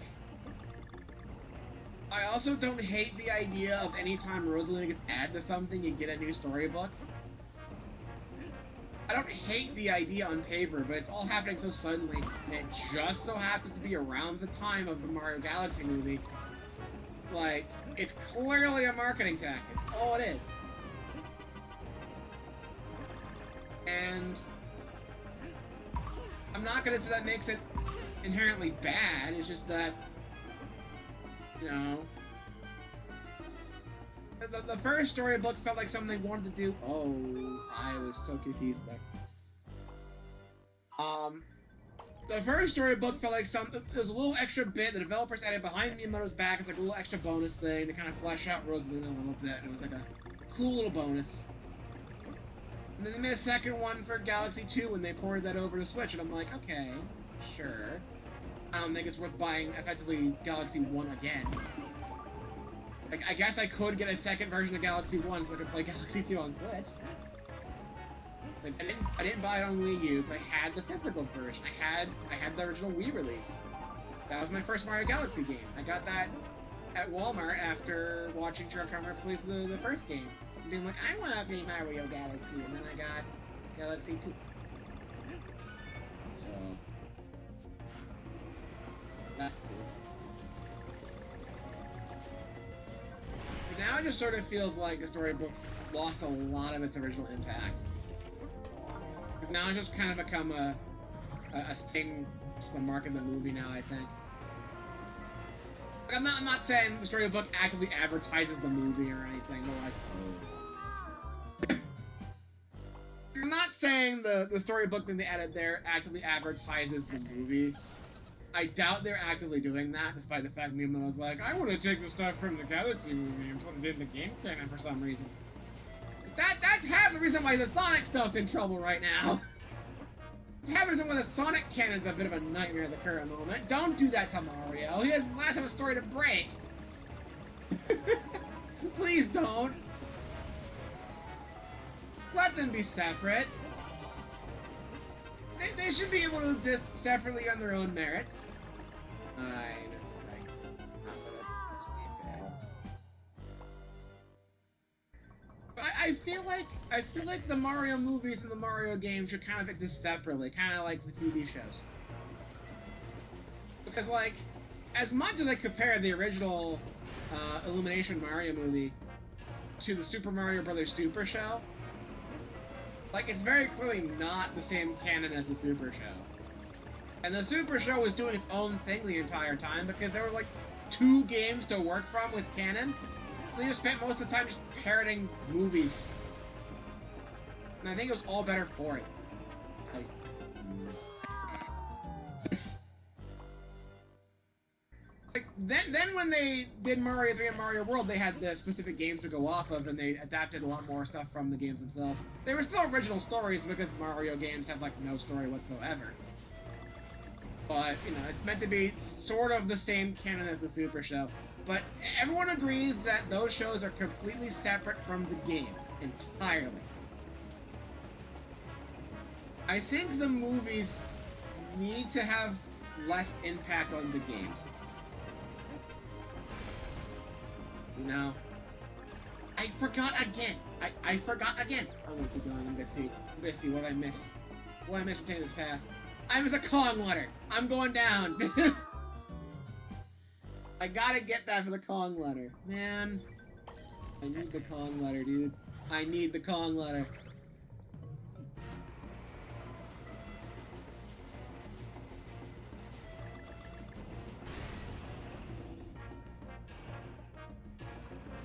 [SPEAKER 1] I also don't hate the idea of any time Rosalina gets added to something, you get a new storybook. I don't hate the idea on paper, but it's all happening so suddenly, and it just so happens to be around the time of the Mario Galaxy movie. It's like, it's clearly a marketing tactic. It's all it is. And I'm not gonna say that makes it inherently bad, it's just that, you know, the first storybook felt like something they wanted to do. Oh, I was so confused there. The first storybook felt like something. There was a little extra bit the developers added behind Miyamoto's back. It's like a little extra bonus thing to kind of flesh out Rosalina a little bit. And it was like a cool little bonus. And then they made a second one for Galaxy 2 when they ported that over to Switch, and I'm like, okay, sure. I don't think it's worth buying effectively Galaxy 1 again. Like, I guess I could get a second version of Galaxy 1 so I could play Galaxy 2 on Switch. It's like, I didn't buy it on Wii U because I had the physical version. I had the original Wii release. That was my first Mario Galaxy game. I got that at Walmart after watching Truck Hammer play the first game. And being like, I want to play Mario Galaxy, and then I got Galaxy 2. So... that's cool. But now it just sort of feels like the storybook's lost a lot of its original impact. Because now it's just kind of become a thing, just to market the movie now, I think. Like, I'm not saying the storybook actively advertises the movie or anything, but like... I'm not saying the storybook that they added there actively advertises the movie. I doubt they're actively doing that, despite the fact Miyamoto's like, I want to take the stuff from the Galaxy movie and put it in the game canon for some reason. That's half the reason why the Sonic stuff's in trouble right now. It's half the reason why the Sonic canon's a bit of a nightmare at the current moment. Don't do that to Mario. He doesn't have a story to break. don't. Let them be separate. They should be able to exist separately on their own merits. I missed a thing. I feel like the Mario movies and the Mario games should kind of exist separately, kind of like the TV shows. Because like, as much as I compare the original Illumination Mario movie to the Super Mario Bros. Super Show, like, it's very clearly not the same canon as the Super Show. And the Super Show was doing its own thing the entire time because there were like 2 games to work from with canon. So they just spent most of the time just parroting movies. And I think it was all better for it. Like, then when they did Mario 3 and Mario World, they had the specific games to go off of, and they adapted a lot more stuff from the games themselves. They were still original stories because Mario games have, like, no story whatsoever. But, you know, it's meant to be sort of the same canon as the Super Show. But everyone agrees that those shows are completely separate from the games, entirely. I think the movies need to have less impact on the games. You know? I forgot again! I forgot again! I'm gonna keep going, I'm gonna see what I miss. What I miss from taking this path. I miss a Kong letter! I'm going down! I gotta get that for the Kong letter. Man. I need the Kong letter, dude. I need the Kong letter.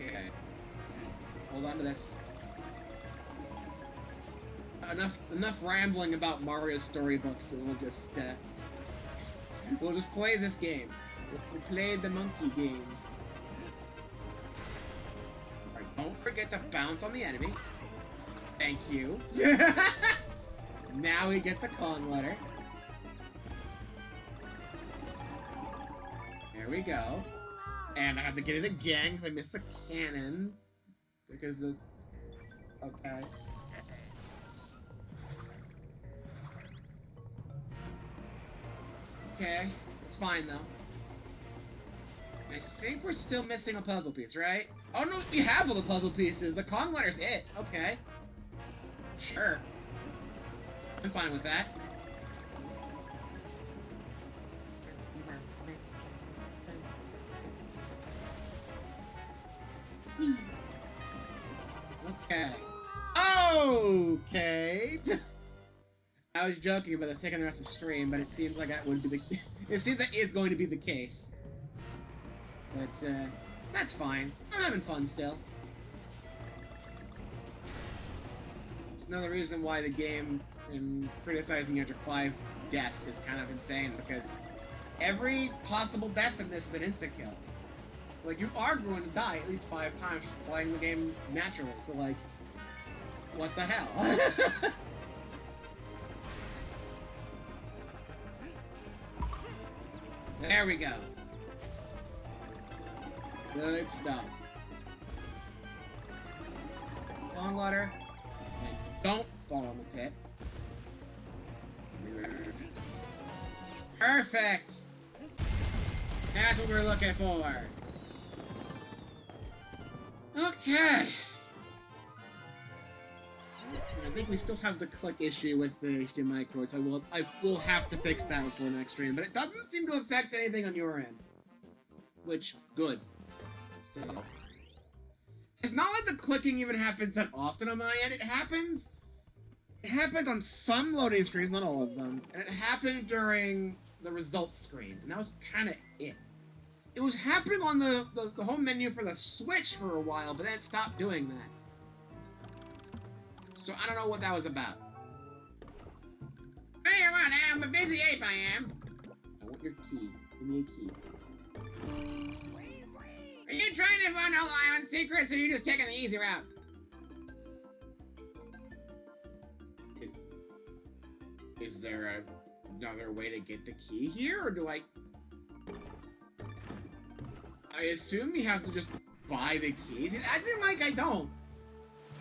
[SPEAKER 1] Okay. Hold on to this. Enough rambling about Mario storybooks, and we'll just play this game. We'll play the monkey game. Alright, don't forget to bounce on the enemy. Thank you. Now we get the Kong letter. There we go. And I have to get it again because I missed the cannon. Because the... Okay. Okay. It's fine, though. I think we're still missing a puzzle piece, right? Oh no, we have all the puzzle pieces. The Kong letter's it. Okay. Sure. I'm fine with that. Okay. Okay. I was joking about the second the rest of the stream, but it seems like that would be the it seems that is going to be the case. But that's fine. I'm having fun still. It's another reason why the game and criticizing you after 5 deaths is kind of insane, because every possible death in this is an insta-kill. So like, you are going to die at least 5 times just playing the game naturally, so like, what the hell? There we go. Good stuff. Long ladder. And don't fall in the pit. Perfect! That's what we're looking for. Okay. I think we still have the click issue with the HDMI cord, so I will have to fix that before the next stream. But it doesn't seem to affect anything on your end. Which, good. So, it's not like the clicking even happens that often on my end. It happens on some loading screens, not all of them. And it happened during the results screen. And that was kind of it. It was happening on the home menu for the Switch for a while, but then it stopped doing that. So I don't know what that was about. What do you want? I'm a busy ape, I am. I want your key. Give me a key. Are you trying to find all island secrets, or are you just taking the easy route? Is there another way to get the key here, or do I assume you have to just buy the keys? He's acting like I don't.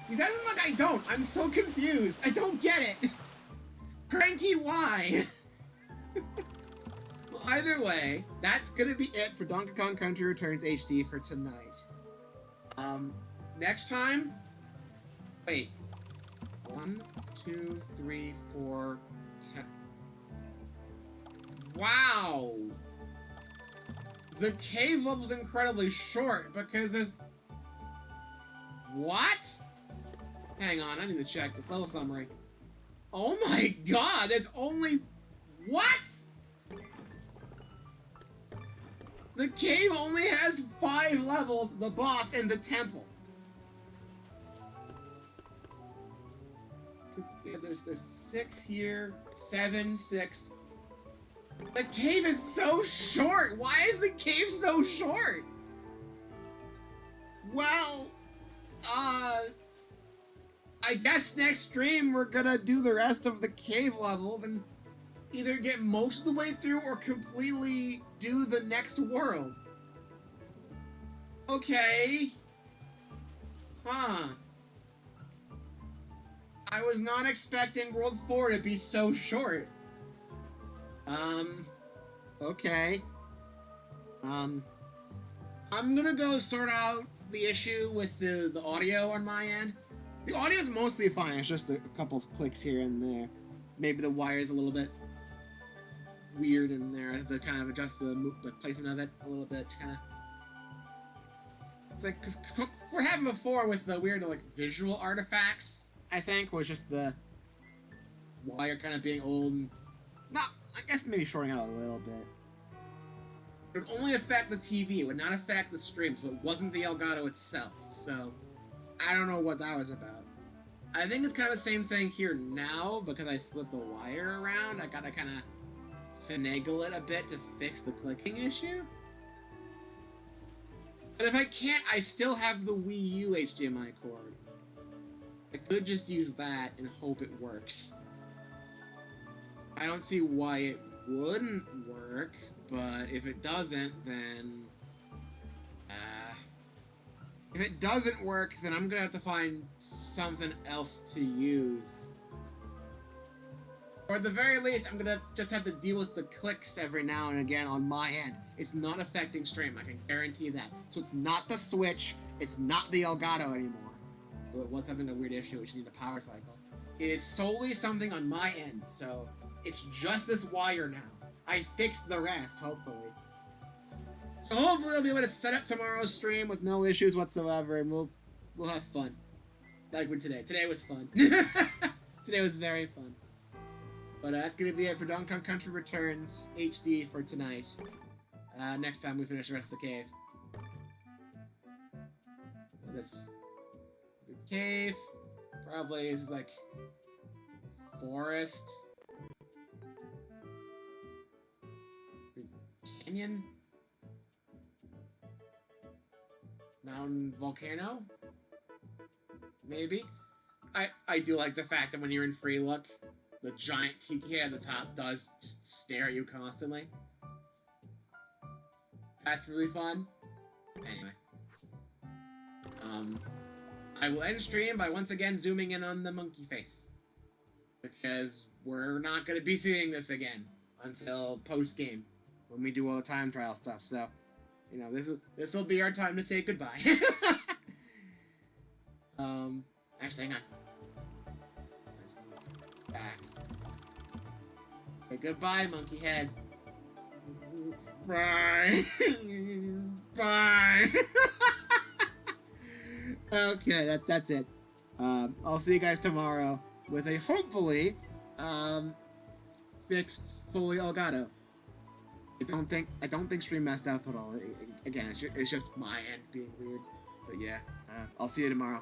[SPEAKER 1] He's acting like I don't. I'm so confused. I don't get it. Cranky, why? Well, either way, that's gonna be it for Donkey Kong Country Returns HD for tonight. Next time... Wait. 1, 2, 3, 4, 10... Wow! The cave level's incredibly short because there's... What? Hang on, I need to check this level summary. Oh my god, there's only... What? The cave only has 5 levels, the boss, and the temple. There's 6 here, 7, 6. The cave is so short! Why is the cave so short? Well, I guess next stream we're gonna do the rest of the cave levels and either get most of the way through or completely do the next world. Okay. Huh. I was not expecting World 4 to be so short. Okay. I'm gonna go sort out the issue with the audio on my end. The audio is mostly fine, it's just a couple of clicks here and there. Maybe the wire's a little bit weird in there. I have to kind of adjust the placement of it a little bit, kind of. It's like, cause we're having before with the weird, like, visual artifacts, I think, was just the wire kind of being old and not, I guess maybe shorting out a little bit. It would only affect the TV, it would not affect the stream, so it wasn't the Elgato itself, so I don't know what that was about. I think it's kind of the same thing here now, because I flipped the wire around, I gotta kind of finagle it a bit to fix the clicking issue. But if I can't, I still have the Wii U HDMI cord. I could just use that and hope it works. I don't see why it wouldn't work, but if it doesn't, then... if it doesn't work, then I'm gonna have to find something else to use. Or at the very least, I'm gonna just have to deal with the clicks every now and again on my end. It's not affecting stream, I can guarantee that. So it's not the Switch, it's not the Elgato anymore. Though it was having a weird issue, which needed a power cycle. It is solely something on my end, so it's just this wire now. I fixed the rest, hopefully. So hopefully I'll be able to set up tomorrow's stream with no issues whatsoever, and we'll have fun. Like with today. Today was fun. Today was very fun. But that's going to be it for Donkey Kong Country Returns HD for tonight. Next time we finish the rest of the cave. This the cave probably is like forest, canyon, mountain, volcano. Maybe. I do like the fact that when you're in free look, the giant tiki head at the top does just stare at you constantly. That's really fun. Anyway. I will end stream by once again zooming in on the monkey face. Because we're not going to be seeing this again until post-game, when we do all the time trial stuff, so, you know, this will be our time to say goodbye. Actually, hang on. Back. Say goodbye, monkey head. Bye. Bye. Okay, that's it. I'll see you guys tomorrow with a hopefully fixed fully Elgato. I don't think stream messed up at all. Again, it's just my end being weird. But yeah, I'll see you tomorrow.